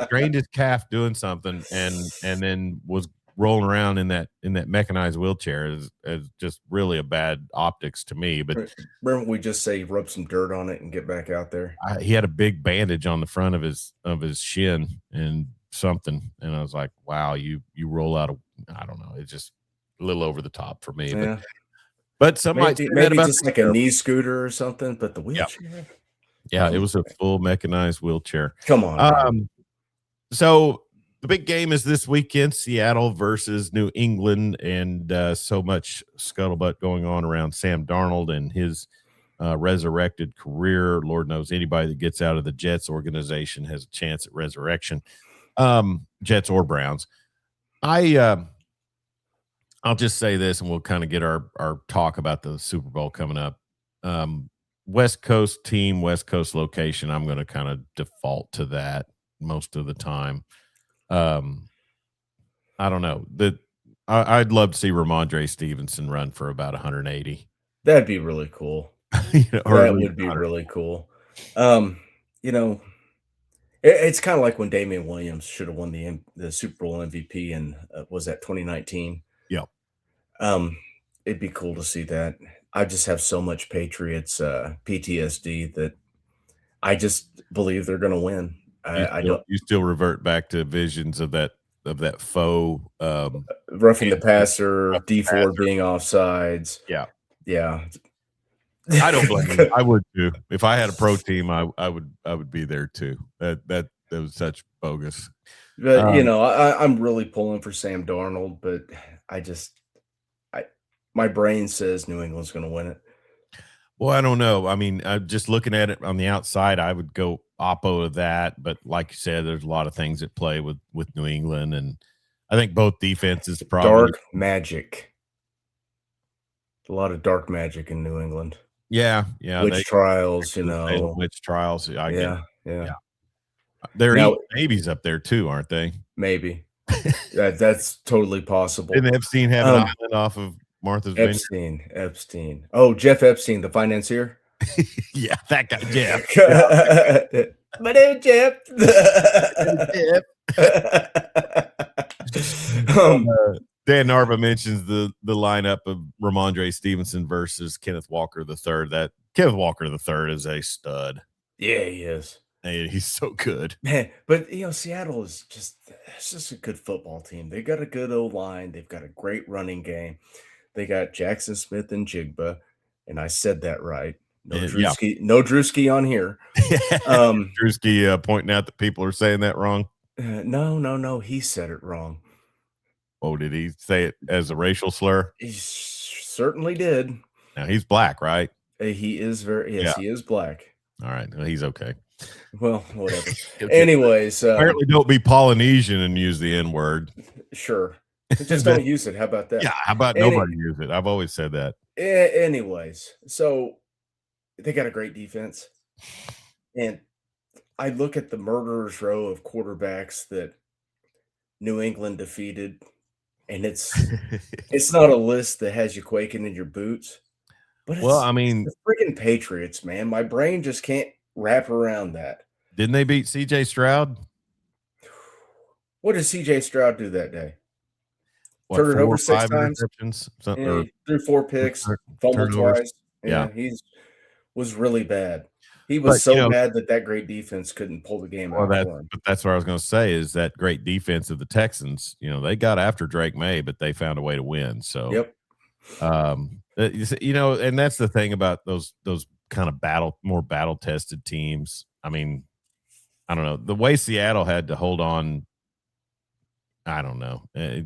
Strained his calf doing something and then was rolling around in that mechanized wheelchair is just really a bad optics to me. But Remember we just say rub some dirt on it and get back out there? he had a big bandage on the front of his shin and something, and I was like, wow, you roll out of, I don't know, it's just a little over the top for me. But Yeah. some might Maybe say that maybe about just this like a airplane. knee scooter or something, but the Yeah, wheelchair? yeah, it was a full mechanized wheelchair. Come on, man. So the big game is this weekend, Seattle versus New England, and so much scuttlebutt going on around Sam Darnold and his resurrected career. Lord knows anybody that gets out of the Jets organization has a chance at resurrection. Jets or Browns. I'll just say this, and we'll kind of get our talk about the Super Bowl coming up. West Coast team, West Coast location. I'm going to kind of default to that most of the time. I don't know that I'd love to see Ramondre Stevenson run for about 180. That'd be really cool. Or at That least would be 100. really cool. Um, you know, it's kinda like when Damian Williams should have won the Super Bowl MVP in, was that 2019? Yep. Um, it'd be cool to see that. I just have so much Patriots, PTSD that I just believe they're gonna win. I don't You still revert back to visions of that faux roughing the handshake, passer, roughing the D4 passer. being offsides. Yeah. Yeah. I don't blame you. I would too. If I had a pro team, I would be there too. That was such bogus. But, Um, I'm really pulling for Sam Darnold, but I just I my brain says New England's gonna win it. well, I don't know. I mean, just looking at it on the outside, I would go oppo of that. But like you said, there's a lot of things at play with New England, and I think both defenses probably. Dark magic. A lot of dark magic in New England. Yeah, yeah, they Witch trials, to the Salem witch trials. I get it. Yeah, yeah. Yeah, they're Now eating babies up there too, aren't they? maybe. That's totally possible. Didn't Epstein have an Um, island off of Martha's Vineyard? Epstein. Oh, Jeff Epstein, the financier? Yeah, that guy, Jeff. My name is Jeff. Jeff. Um, Dan Narva mentions the lineup of Ramondre Stevenson versus Kenneth Walker III. That Kenneth Walker III is a stud. yeah, he is. Hey, he's so good. Man, but Seattle is it's just a good football team. They got a good O line. They've got a great running game. They got Jackson Smith and Jigba, and I said that right. No Yeah. Drewski, no Drewski on here. Um, Drewski pointing out that people are saying that wrong. no, he said it wrong. Oh, did he say it as a racial slur? He certainly did. Now he's black, right? He is yes, he is black. All right, well, he's okay. Well, whatever. Anyways, apparently don't be Polynesian and use the N word. Sure. Just don't use it. How about that? Yeah, how about nobody use it? I've always said that. Anyways, so they got a great defense. And I look at the murderer's row of quarterbacks that New England defeated, and it's not a list that has you quaking in your boots, but Well, I it's mean, the friggin' Patriots, man. My brain just can't wrap around that. didn't they beat CJ Stroud? What did CJ Stroud do that day? What, Turn it 4 over or 6 5 times? interceptions? Yeah, he threw 4 picks, fumbled turnovers. twice. Yeah. He was really bad. He But, was so bad that great defense couldn't pull the game out for him. But that's what I was going to say is that great defense of the Texans. They got after Drake May, but they found a way to win. So, Yep. and that's the thing about those kind of more battle tested teams. I mean, I don't know the way Seattle had to hold on. I don't know. I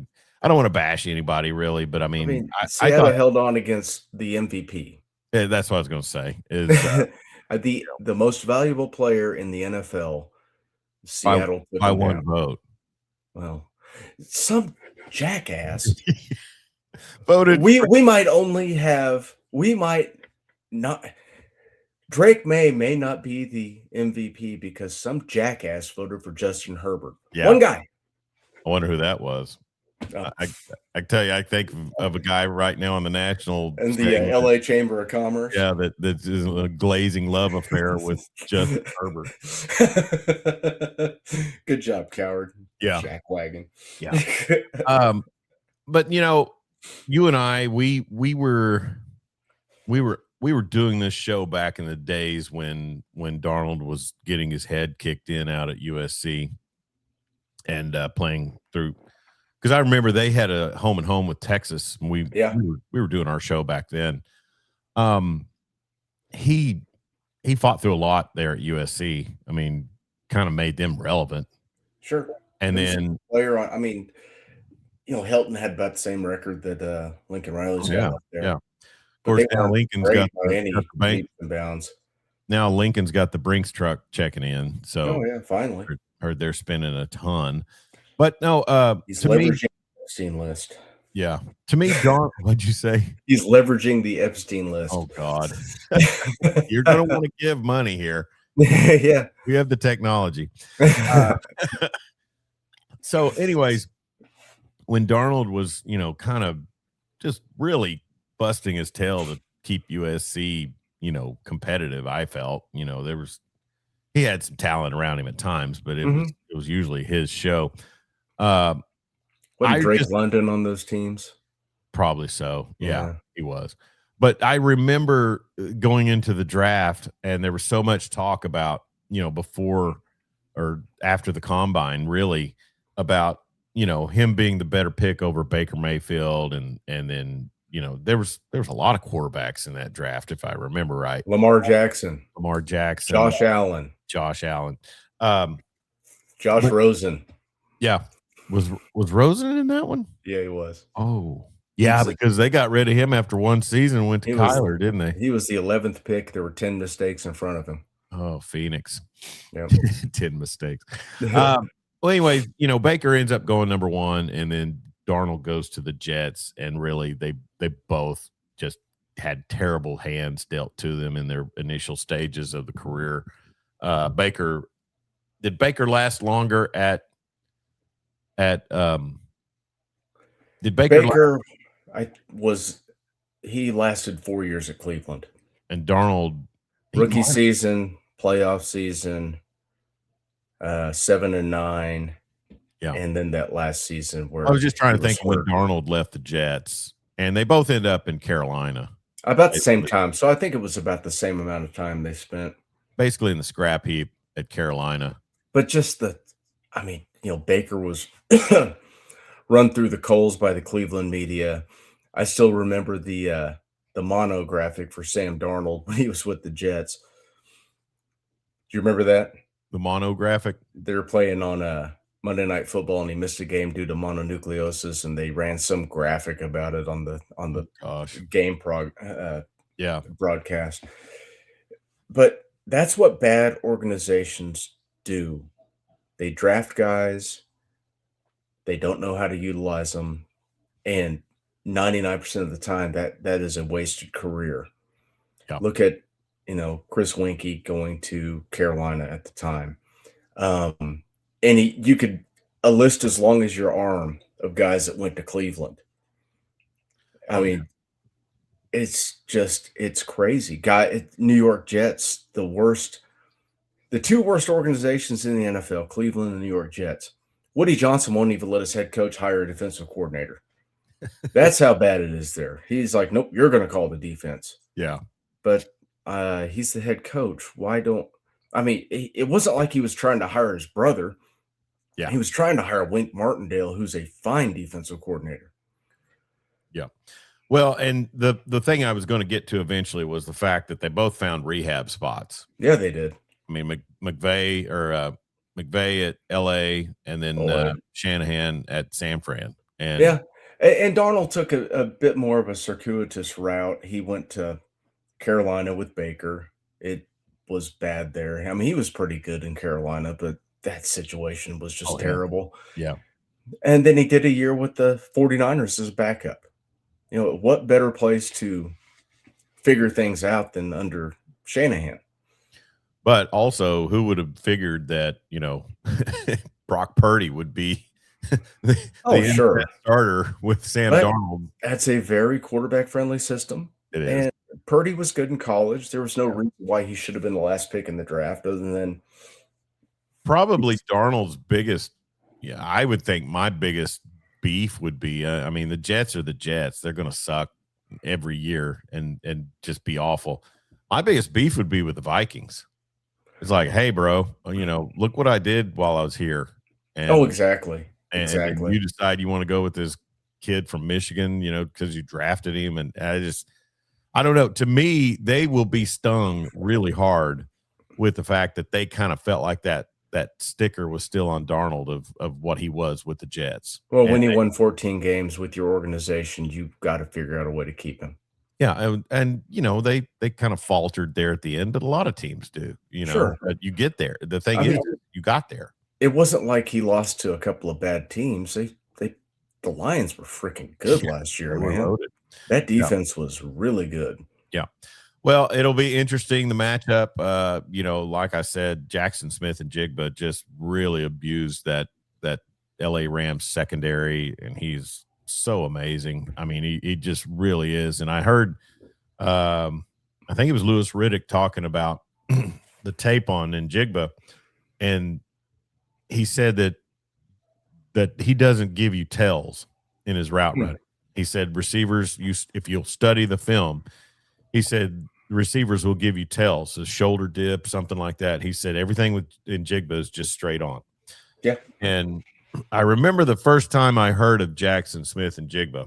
don't want to bash anybody really, but I mean Seattle I thought held on against the MVP. that's what I was going to say is the most valuable player in the NFL. Seattle took by him one down. vote. Well, some jackass voted. We might not. Drake may not be the MVP because some jackass voted for Justin Herbert. Yeah. One guy. I wonder who that was. Oh. I tell you, I think of a guy right now on the national And the stage that, LA Chamber of Commerce. yeah, that is a glazing love affair with Justin Herbert. Good job, coward. Yeah, Jack wagon. yeah. But you and I, we were doing this show back in the days when Darnold was getting his head kicked in out at USC and playing through. Because I remember they had a home and home with Texas. And we Yeah, we were doing our show back then. Um, he he fought through a lot there at USC. I mean, kind of made them relevant. sure. And He was a then, player on. I mean, Helton had about the same record that Lincoln oh Riley's got yeah, up yeah. there, Of but course, they now weren't Lincoln's got great by got any the bank. leaps and bounds. Now Lincoln's got the Brinks truck checking in. Oh So yeah, finally. heard they're spending a ton. But no, He's to me, leveraging the Epstein list. yeah, to me, Darn. What'd you say? He's leveraging the Epstein list. Oh God, you're gonna want to give money here. Yeah. We have the technology. Uh, so, anyways, when Darnold was, kind of just really busting his tail to keep USC, competitive, I felt, he had some talent around him at times, but it was Mhm. it was usually his show. Uh, Wasn't I Drake just London on those teams? Probably so. Yeah, Yeah. he was. But I remember going into the draft, and there was so much talk about, before or after the combine, really, about, him being the better pick over Baker Mayfield. And then, there was a lot of quarterbacks in that draft, if I remember right. Lamar Jackson, Lamar Jackson, Josh Allen, Josh Allen. Um, Josh but Rosen. yeah, was Rosen in that one? Yeah, he was. Oh, He yeah, was a because they got rid of him after one season and went to he was Kyler, didn't they? he was the 11th pick. There were 10 mistakes in front of him. Oh, Phoenix. Yep. 10 mistakes. Well, anyways, Baker ends up going number one, and then Darnold goes to the Jets, and really they both just had terrible hands dealt to them in their initial stages of the career. Did Baker last longer at did Baker Baker, I was he lasted 4 years at Cleveland. and Darnold he Rookie might season, playoff season, 7 and 9, yeah. and then that last season I where was just trying he to was think of when hurt. Darnold left the Jets, and they both end up in Carolina, About the same basically, time. So I think it was about the same amount of time they spent. basically in the scrap heap at Carolina. But just I mean, Baker was run through the coals by the Cleveland media. I still remember the mono graphic for Sam Darnold when he was with the Jets. Do you remember that? The monographic. They were playing on Monday Night Football, and he missed a game due to mononucleosis, and they ran some graphic about it on the Gosh. game Yeah. broadcast. But that's what bad organizations do. They draft guys, they don't know how to utilize them, and 99% of the time that is a wasted career. Yeah. Look at, Chris Winkie going to Carolina at the time. And you could a list as long as your arm of guys that went to Cleveland. I Oh, yeah. mean, it's crazy. New York Jets, the two worst organizations in the NFL, Cleveland and New York Jets. Woody Johnson won't even let his head coach hire a defensive coordinator. That's how bad it is there. He's like, nope, you're going to call the defense. Yeah. But he's the head coach. It wasn't like he was trying to hire his brother. Yeah. He was trying to hire Wink Martindale, who's a fine defensive coordinator. Yeah. Well, and the thing I was going to get to eventually was the fact that they both found rehab spots. Yeah, they did. I mean, McVay at LA, and then LA. Shanahan at San Fran. And Yeah. And Darnold took a bit more of a circuitous route. He went to Carolina with Baker. It was bad there. I mean, he was pretty good in Carolina, but that situation was just Oh, yeah. terrible. Yeah. And then he did a year with the 49ers as backup. What better place to figure things out than under Shanahan? But also, who would have figured that, Brock Purdy would be the, Oh, the internet sure. starter with Sam But Darnold. that's a very quarterback-friendly system, It is. and Purdy was good in college. There was no Yeah. reason why he should have been the last pick in the draft other than Probably Darnold's biggest, yeah, I would think my biggest beef would be, I mean, the Jets are the Jets. They're going to suck every year and just be awful. My biggest beef would be with the Vikings. It's like, hey, bro, look what I did while I was here, Oh, and exactly. then you Exactly. decide you want to go with this kid from Michigan, because you drafted him, and I don't know. To me, they will be stung really hard with the fact that they kind of felt like that sticker was still on Darnold of what he was with the Jets. Well, And when you won 14 games with your organization, you've gotta figure out a way to keep him. yeah, and they kind of faltered there at the end, but a lot of teams do, Sure. but you get there. The thing I is mean, you got there. it wasn't like he lost to a couple of bad teams. The Lions were freaking good Yeah, last year, they were man. loaded. That Yeah. defense was really good. Yeah. Well, it'll be interesting, the matchup. Like I said, Jackson Smith and Jigba just really abused that LA Rams secondary, and he's so amazing. I mean, he just really is. And I heard I think it was Louis Riddick talking about the tape on Njigba, and he said that he doesn't give you tells in his route Hmm. running. He said receivers, if you'll study the film, he said receivers will give you tells, a shoulder dip, something like that. He said everything in Jigba is just straight on. Yeah. And I remember the first time I heard of Jackson Smith and Jigba,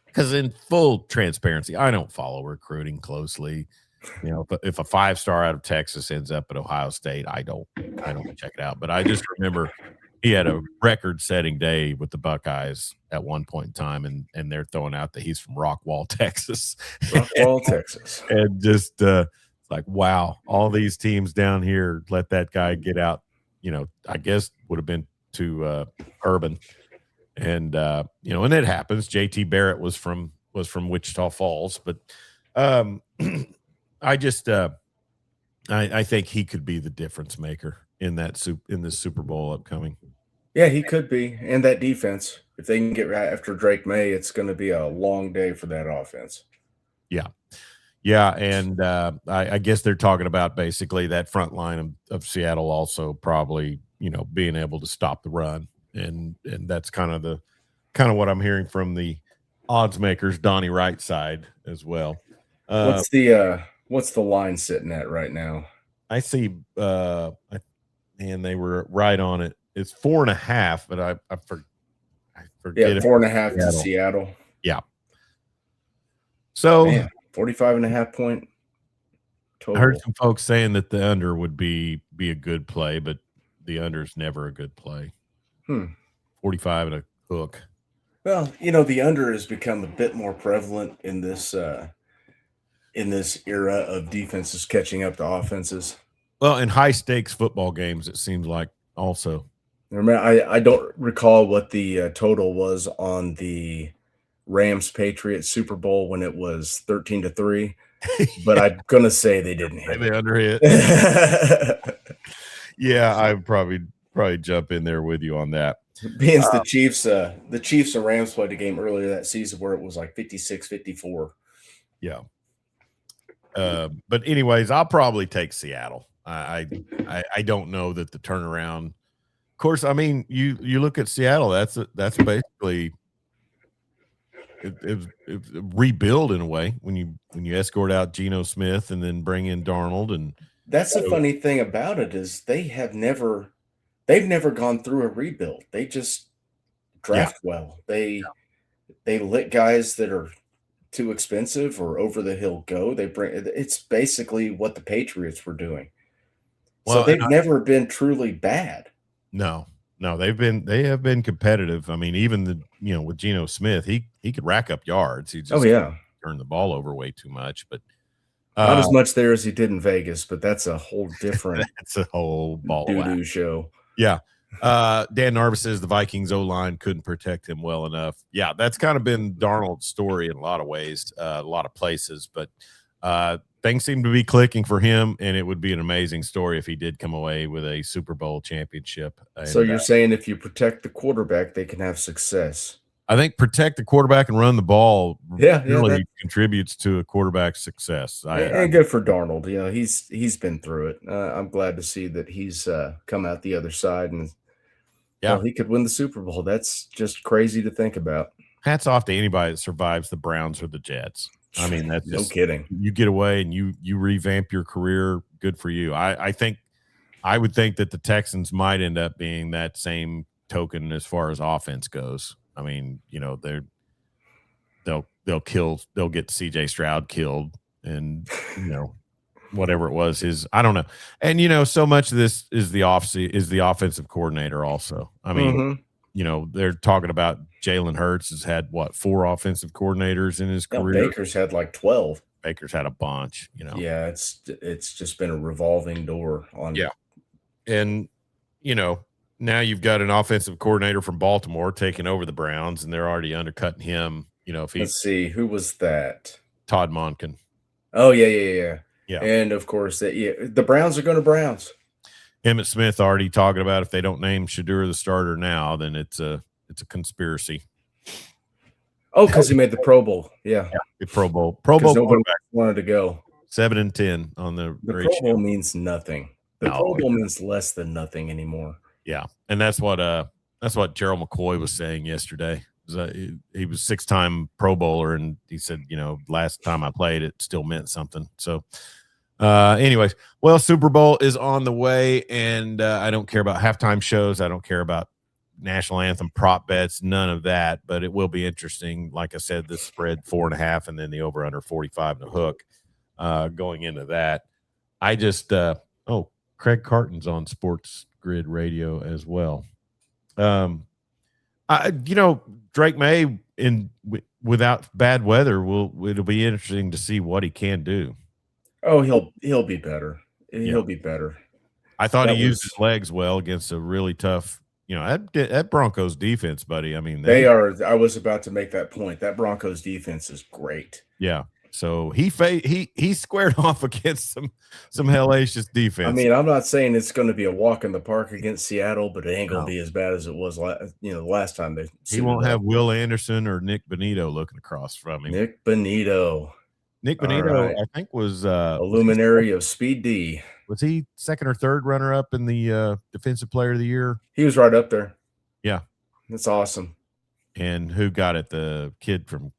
because in full transparency, I don't follow recruiting closely. If a 5-star out of Texas ends up at Ohio State, I don't check it out. But I just remember he had a record-setting day with the Buckeyes at one point in time, and they're throwing out that he's from Rockwall, Texas, Rockwall, Texas. and just it's like, wow, all these teams down here let that guy get out. I guess would have been to Urban, and and it happens. JT Barrett was from Wichita Falls, but I just I think he could be the difference maker in this Super Bowl upcoming. Yeah, he could be. And that defense, if they can get right after Drake May, it's gonna be a long day for that offense. Yeah. Yeah, and I guess they're talking about basically that front line of Seattle also probably, being able to stop the run, and that's kind of what I'm hearing from the odds makers, Donnie Wright side as well. What's the line sitting at right now? I see, and they were right on it. It's 4.5, but I forget Yeah, if 4.5 to Seattle. Seattle. Yeah. So Man, 45.5 point I heard total. some folks saying that the under would be a good play, but the under is never a good play. Hmm. 45 and a hook. Well, the under has become a bit more prevalent in this era of defenses catching up to offenses. Well, in high stakes football games, it seems like also. Remember, I don't recall what the total was on the Rams Patriots Super Bowl when it was 13-3, but I'm gonna say they didn't hit They under hit. it. Yeah, I would probably jump in there with you on that. Being the Chiefs and Rams played a game earlier that season where it was like 56-54. Yeah. But anyways, I'll probably take Seattle. I don't know that the turnaround. Of course, I mean you look at Seattle. That's basically it rebuild in a way when you escort out Geno Smith and then bring in Darnold, and That's the funny thing about it is they've never gone through a rebuild. They just yeah, draft well. They let guys that are too expensive or over the hill go. It's basically what the Patriots were doing. So well, and they've never been truly bad. no, they have been competitive. I mean, even with Geno Smith, he could rack up yards. He Oh just yeah. turned the ball over way too much, but Not as much there as he did in Vegas, but that's a whole different that's a whole ball of wax. doo-doo show. Yeah. Dan Narvis says the Vikings O-line couldn't protect him well enough. Yeah, that's kind of been Darnold's story in a lot of ways, a lot of places. But things seem to be clicking for him, and it would be an amazing story if he did come away with a Super Bowl championship. So And you're saying if you protect the quarterback, they can have success. I think protect the quarterback and run the ball Yeah, really contributes to a quarterback's success. and good for Darnold. You know, he's been through it. I'm glad to see that he's come out the other side, and Yeah, hell, he could win the Super Bowl. That's just crazy to think about. hats off to anybody that survives the Browns or the Jets. I mean, that's No just kidding. you get away and you revamp your career. Good for you. I think I would think that the Texans might end up being that same token as far as offense goes. I mean, you know, they'll get CJ Stroud killed, and you know, whatever it was his, I don't know. And you know, so much of this is the offensive coordinator also. I mean, Mhm. you know, they're talking about Jalen Hurts has had what, 4 offensive coordinators in his Hell, career. Baker's had like 12. Baker's had a bunch, you know. Yeah, it's just been a revolving door on. Yeah. And you know, now you've got an offensive coordinator from Baltimore taking over the Browns, and they're already undercutting him. You know, if he Let's see, who was that? Todd Monken. Oh, yeah. Yeah. And of course, the Browns are going to Browns. Emmett Smith already talking about if they don't name Shadur the starter now, then it's a conspiracy. Oh, because he made the Pro Bowl. Yeah. The Pro Bowl Because nobody quarterback, wanted to go. 7 and 10 on the The Pro ratio. Bowl means nothing. The No, Pro Bowl means less than nothing anymore. Yeah, and that's what Gerald McCoy was saying yesterday. He was 6-time Pro Bowler, and he said, you know, last time I played, it still meant something. So, anyways, well, Super Bowl is on the way, and I don't care about halftime shows. I don't care about national anthem prop bets, none of that. But it will be interesting. Like I said, this spread 4.5, and then the over under 45 and a hook. Going into that, I just Craig Carton's on Sports Grid Radio as well. You know, Drake May without bad weather it'll be interesting to see what he can do. Oh, he'll be better. He'll Yeah. be better. I thought he used his legs well against a really tough, you know, that Broncos defense, buddy. I mean, they are. I was about to make that point. That Broncos defense is great. Yeah. So he squared off against some hellacious defense. I mean, I'm not saying it's going to be a walk in the park against Seattle, but it ain't going to No. be as bad as it was the last time they. He won't have Will Anderson or Nick Bonito looking across from him. Nick Bonito, right. I think was a luminary of Speed D. Was he second or third runner up in the Defensive Player of the Year? He was right up there. Yeah, that's awesome. And who got it? The kid from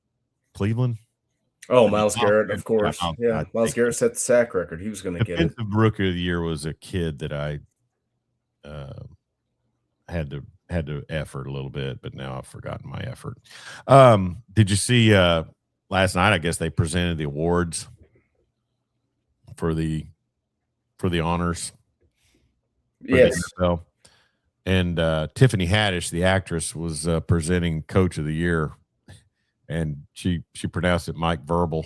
Cleveland. Oh, Myles Garrett, of course. Yeah, Myles Garrett set the sack record. He was going to get it. Defensive Rookie of the Year was a kid that I had to effort a little bit, but now I've forgotten my effort. Did you see last night? I guess they presented the awards for the honors. Yes. And Tiffany Haddish, the actress, was presenting Coach of the Year. And she pronounced it Mike Verbal.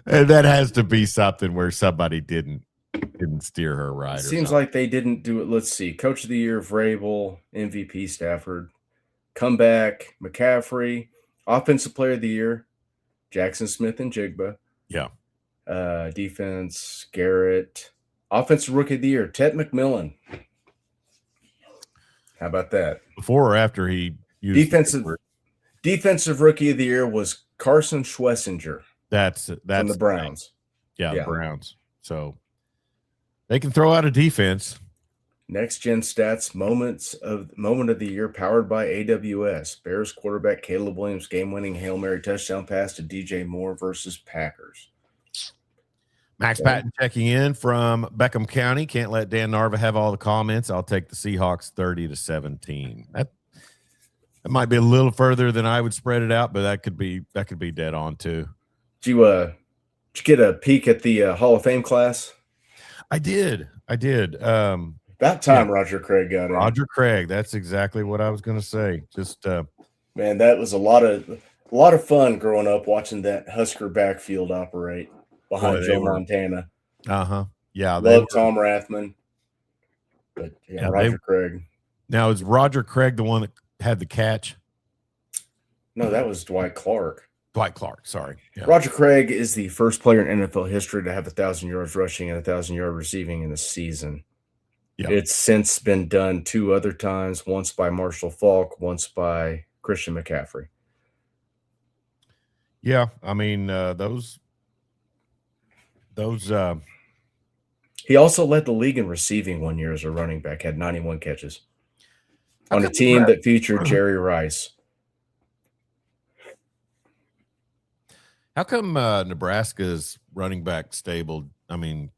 And that has to be something where somebody didn't steer her right. Seems like they didn't do it. Let's see. Coach of the Year, Vrabel, MVP Stafford, comeback, McCaffrey, Offensive Player of the Year, Jackson Smith and Jigba. Yeah. Defense, Garrett. Offensive Rookie of the Year, Ted McMillan. How about that? Before or after he used defensive Rookie of the Year was Carson Schwessinger. That's from the Browns. Yeah, the Browns. So they can throw out a defense. Next Gen Stats moment of the year powered by AWS. Bears quarterback Caleb Williams game-winning Hail Mary touchdown pass to DJ Moore versus Packers. Max Patton checking in from Beckham County. Can't let Dan Narva have all the comments. I'll take the Seahawks 30-17. That might be a little further than I would spread it out, but that could be dead on too. Did you get a peek at the Hall of Fame class? I did. About time Roger Craig got in. Roger Craig. That's exactly what I was going to say. Just man, that was a lot of fun growing up watching that Husker backfield operate behind Joe Montana. Yeah. Love Tom Rathman. But Roger Craig. Now, is Roger Craig the one that had the catch? No, that was Dwight Clark. Dwight Clark. Sorry. Yeah. Roger Craig is the first player in NFL history to have 1,000 yards rushing and 1,000-yard receiving in a season. Yeah. It's since been done 2 other times, once by Marshall Faulk, once by Christian McCaffrey. Yeah. I mean, those. He also led the league in receiving one year as a running back, had 91 catches on a team that featured Jerry Rice. How come Nebraska's running back stable? I mean,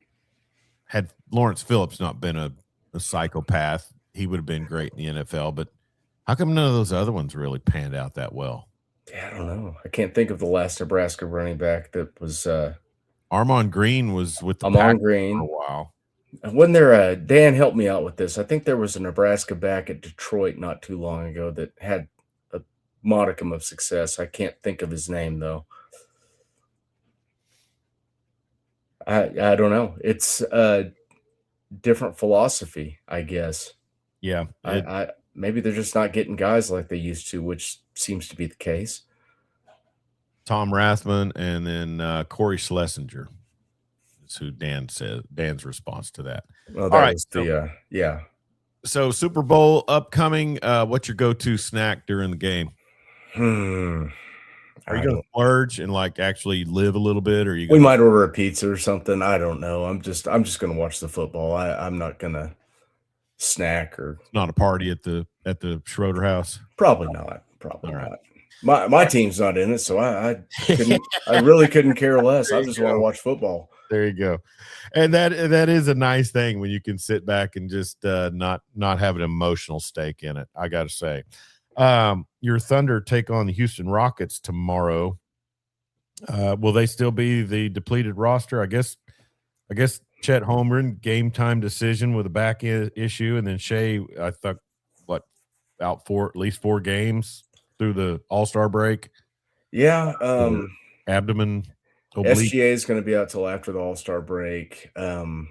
had Lawrence Phillips not been a psychopath, he would have been great in the NFL. But how come none of those other ones really panned out that well? Yeah, I don't know. I can't think of the last Nebraska running back that was Armon Green was with the Amon Packers Green. for a while. When there, Dan, help me out with this. I think there was a Nebraska back at Detroit not too long ago that had a modicum of success. I can't think of his name though. I don't know. It's a different philosophy, I guess. Yeah, I maybe they're just not getting guys like they used to, which seems to be the case. Tom Rathman and then Corey Schlesinger is who Dan said. Dan's response to that. Well, that was the yeah. So Super Bowl upcoming. What's your go-to snack during the game? Are you going to splurge and like actually live a little bit, or we might order a pizza or something? I don't know. I'm just going to watch the football. I'm not going to snack or. It's not a party at the Schroeder house. Probably not. Probably not. My team's not in it, so I really couldn't care less. I just want to watch football. There you go. And that is a nice thing when you can sit back and just not have an emotional stake in it. I got to say. Your Thunder take on the Houston Rockets tomorrow. Will they still be the depleted roster? I guess Chet Holmgren, game time decision with a back issue, and then Shea, I thought, out at least 4 games through the All-Star break. Yeah, abdomen oblique. SGA is going to be out till after the All-Star break. Jared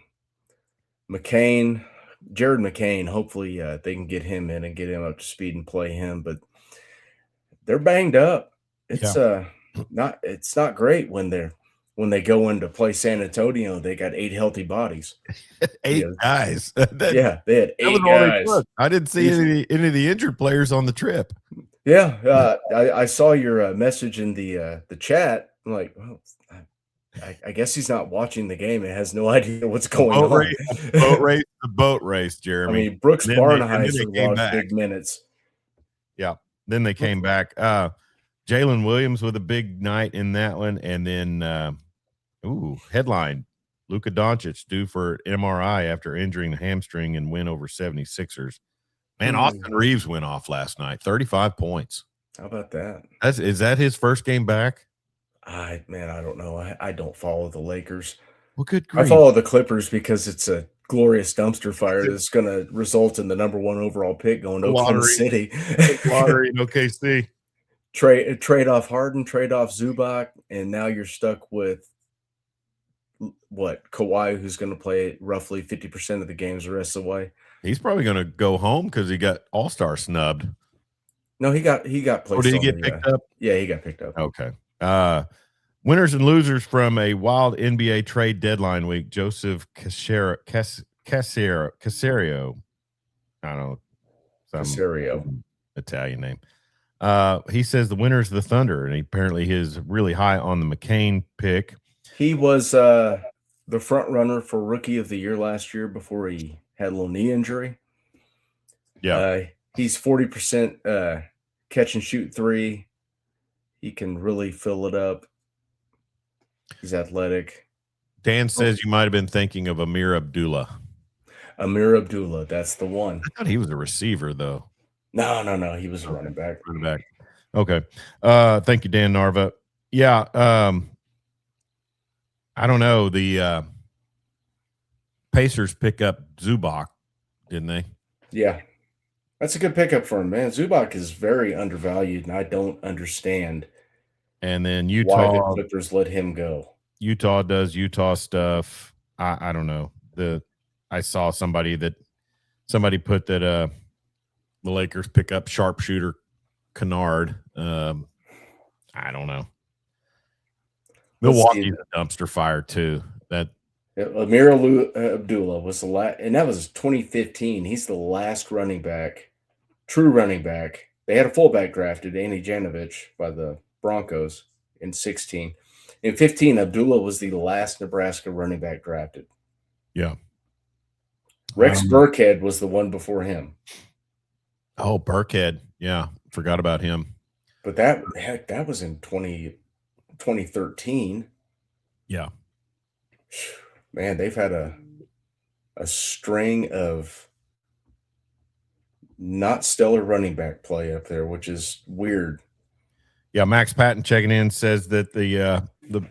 McCain, hopefully they can get him in and get him up to speed and play him, but they're banged up. It's not great when they go in to play San Antonio. They got 8 healthy bodies. 8 guys. They had 8 guys. I didn't see any of the injured players on the trip. Yeah, I saw your message in the chat. I'm like, well, I guess he's not watching the game and has no idea what's going on. The boat race, Jeremy. I mean, Brooks Barnheiser lost big minutes. Yeah. Then they came back. Jalen Williams with a big night in that one. And then, headline, Luka Doncic due for MRI after injuring the hamstring and win over 76ers. Man, Austin Reeves went off last night, 35 points. How about that? Is that his first game back? I don't know. I don't follow the Lakers. Well, good grief. I follow the Clippers because it's a glorious dumpster fire that's going to result in the number 1 overall pick going to Oklahoma City. Lottery in OKC. Trade off Harden, trade off Zubac, and now you're stuck with Kawhi, who's going to play roughly 50% of the games the rest of the way. He's probably going to go home because he got All-Star snubbed. No, he got placed. Or did he get picked up? Yeah, he got picked up. Okay. Winners and losers from a wild NBA trade deadline week. Joseph Casario. I don't know. Casario. Italian name. He says the winner is the Thunder, and apparently he's really high on the McCain pick. He was the front runner for Rookie of the Year last year before he had a little knee injury. Yeah. He's 40% catch and shoot 3. He can really fill it up. He's athletic. Dan says you might have been thinking of Amir Abdullah. Amir Abdullah, that's the one. I thought he was a receiver, though. No. He was a running back. Okay. Thank you, Dan Narva. Yeah. I don't know. The Pacers pick up Zubac, didn't they? Yeah. That's a good pickup for him, man. Zubac is very undervalued, and I don't understand. And then Utah, why the Clippers let him go. Utah does Utah stuff. I don't know. I saw somebody put that the Lakers pick up sharpshooter Kennard. I don't know. Let's see. Milwaukee's a dumpster fire too. Amir Abdullah was the last, and that was 2015. He's the last running back, true running back. They had a fullback drafted, Andy Janovich, by the Broncos in 16. In 15, Abdullah was the last Nebraska running back drafted. Yeah. Rex Burkhead was the one before him. Oh, Burkhead. Yeah. Forgot about him. But that was in 2013. Yeah. Man, they've had a string of not stellar running back play up there, which is weird. Yeah, Max Patton checking in says that the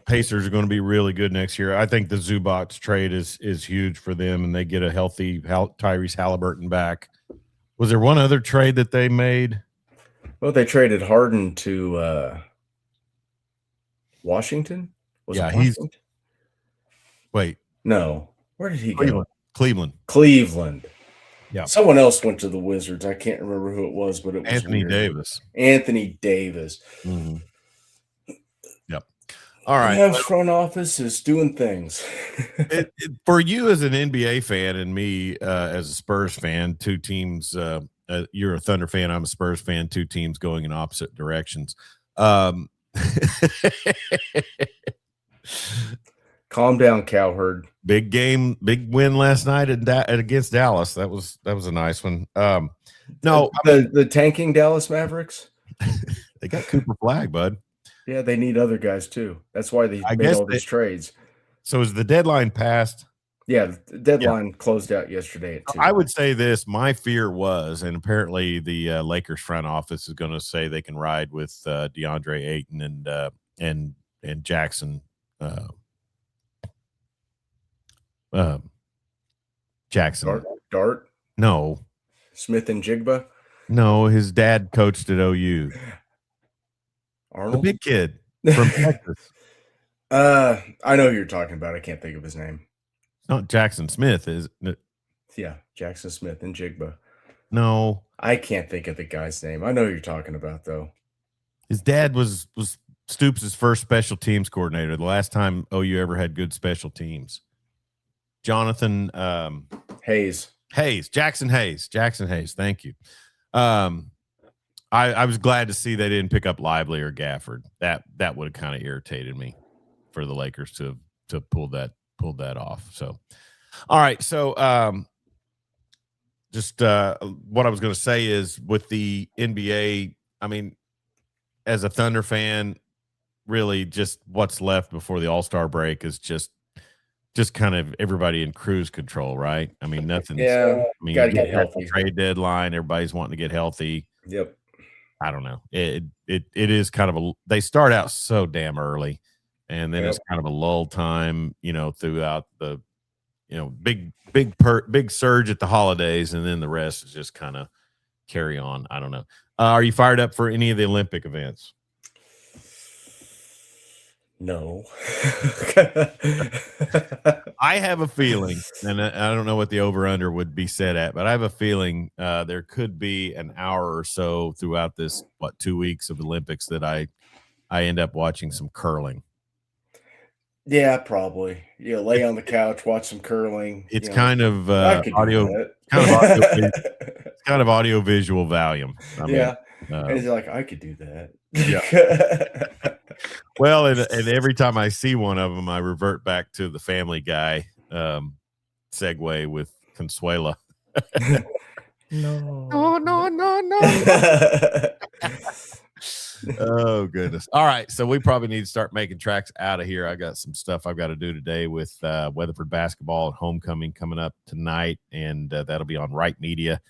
Pacers are going to be really good next year. I think the Zubats trade is huge for them, and they get a healthy Tyrese Halliburton back. Was there one other trade that they made? Well, they traded Harden to Washington. Was it Washington? Wait. No. Where did he go? Cleveland. Yeah. Someone else went to the Wizards. I can't remember who it was, but it was Anthony Davis. Mm-hmm. Yep. All right. The front office is doing things. For you as an NBA fan and me as a Spurs fan, two teams, you're a Thunder fan, I'm a Spurs fan, two teams going in opposite directions. Calm down, Cowherd. Big game, big win last night against Dallas. That was a nice one. No, the tanking Dallas Mavericks. They got Cooper Flagg, bud. Yeah, they need other guys too. That's why they made all these trades. So is the deadline passed? Yeah, the deadline closed out yesterday at 2. I would say this. My fear was, and apparently the Lakers front office is going to say they can ride with DeAndre Ayton and Jackson. Jackson. Dart? No. Smith and Jigba? No, his dad coached at OU. Arnold? The big kid from Texas. I know who you're talking about. I can't think of his name. It's not Jackson Smith, is it? Yeah, Jackson Smith and Jigba. No. I can't think of the guy's name. I know who you're talking about, though. His dad was Stoops' first special teams coordinator, the last time OU ever had good special teams. Jonathan Hayes. Jackson Hayes. Thank you. I was glad to see they didn't pick up Lively or Gafford. That would have kind of irritated me for the Lakers to pull that off. So, all right. So, just what I was going to say is with the NBA, I mean, as a Thunder fan, really just what's left before the All-Star break is just kind of everybody in cruise control, right? I mean, nothing's. Yeah, I mean, got to get healthy. Trade deadline, everybody's wanting to get healthy. Yep. I don't know. It is kind of they start out so damn early, and then it's kind of a lull time, throughout the, big surge at the holidays, and then the rest is just kind of carry on. I don't know. Are you fired up for any of the Olympic events? No. I have a feeling, and I don't know what the over-under would be set at, but I have a feeling there could be an hour or so throughout this, 2 weeks of Olympics that I end up watching some curling. Yeah, probably. Lay on the couch, watch some curling. It's kind of audio. It's kind of audio visual Valium. And he's like, I could do that. Yeah. Well, and every time I see one of them, I revert back to the Family Guy segue with Consuela. No. Oh, goodness. All right. So we probably need to start making tracks out of here. I got some stuff I've got to do today with Weatherford basketball and homecoming coming up tonight, and that'll be on Right Media,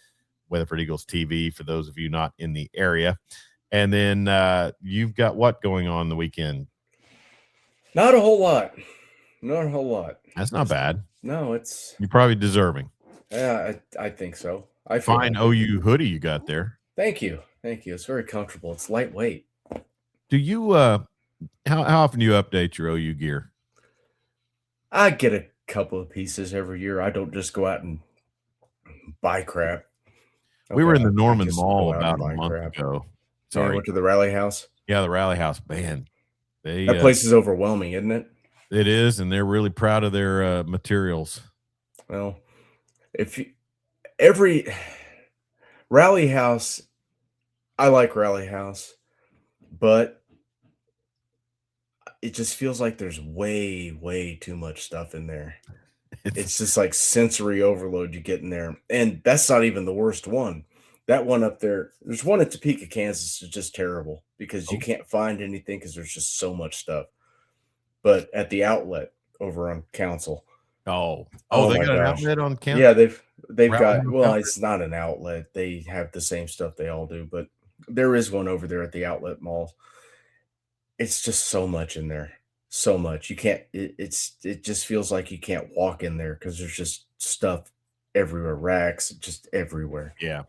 Weatherford Eagles TV, for those of you not in the area. And then you've got what going on the weekend? Not a whole lot. That's not bad. No, you're probably deserving. Yeah, I think so. Fine OU hoodie you got there. Thank you. It's very comfortable. It's lightweight. Do you how often do you update your OU gear? I get a couple of pieces every year. I don't just go out and buy crap. We were in the Norman Mall about a month ago. Sorry, I went to the Rally House. Yeah, the Rally House. Man, That place is overwhelming, isn't it? It is, and they're really proud of their materials. Well, if you, every Rally House, I like Rally House, but it just feels like there's way, way too much stuff in there. It's just like sensory overload you get in there. And that's not even the worst one. That one up there, there's one at Topeka, Kansas, is just terrible because you can't find anything because there's just so much stuff. But at the outlet over on Council. Oh, Oh they my got an gosh. outlet on Council? Yeah, they've Rally got House well, outlet? it's not an outlet. They have the same stuff they all do, but there is one over there at the outlet mall. It's just so much in there. So much. You can't it just feels like you can't walk in there because there's just stuff everywhere, racks just everywhere. Yeah.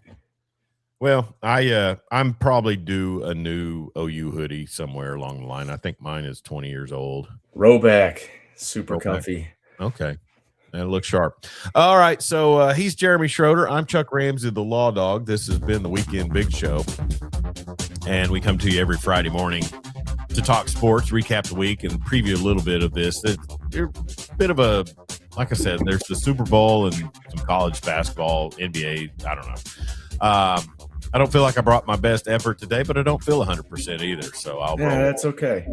Well, I'm probably due a new OU hoodie somewhere along the line. I think mine is 20 years old. Rowback, super Okay. comfy. Okay. And it looks sharp. All right. So he's Jeremy Schroeder. I'm Chuck Ramsey, the Law Dog. This has been the Weekend Big Show. And we come to you every Friday morning to talk sports, recap the week, and preview a little bit of this. They're a bit of a, like I said, there's the Super Bowl and some college basketball, NBA. I don't know. I don't feel like I brought my best effort today, but I don't feel 100% either. So I'll roll. That's okay.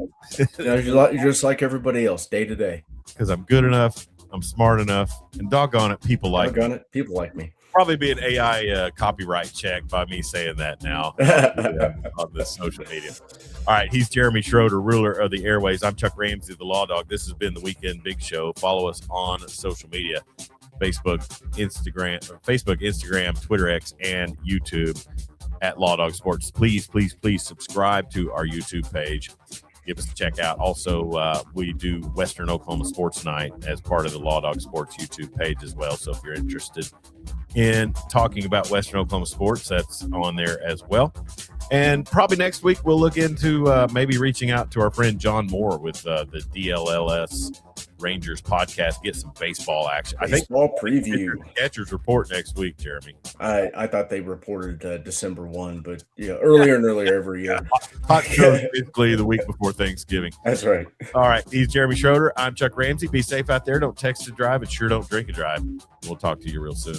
You're just like everybody else, day to day. Because I'm good enough, I'm smart enough, and doggone it, people like me. People like me. Probably be an AI copyright check by me saying that now on this social media. All right, he's Jeremy Schroeder, ruler of the airways. I'm Chuck Ramsey, the Law Dog. This has been the Weekend Big Show. Follow us on social media: Facebook, Instagram, Twitter X, and YouTube at Law Dog Sports. Please, please, please subscribe to our YouTube page. Give us a check out. Also, we do Western Oklahoma Sports Night as part of the Law Dog Sports YouTube page as well. So if you're interested in talking about Western Oklahoma sports, that's on there as well. And probably next week, we'll look into maybe reaching out to our friend John Moore with the DLLS Rangers podcast, get some baseball action. Baseball preview. Catchers report next week, Jeremy. I thought they reported December 1, but earlier and earlier every year. Hot show basically the week before Thanksgiving. That's right. All right. He's Jeremy Schroeder. I'm Chuck Ramsey. Be safe out there. Don't text and drive, and sure don't drink and drive. We'll talk to you real soon.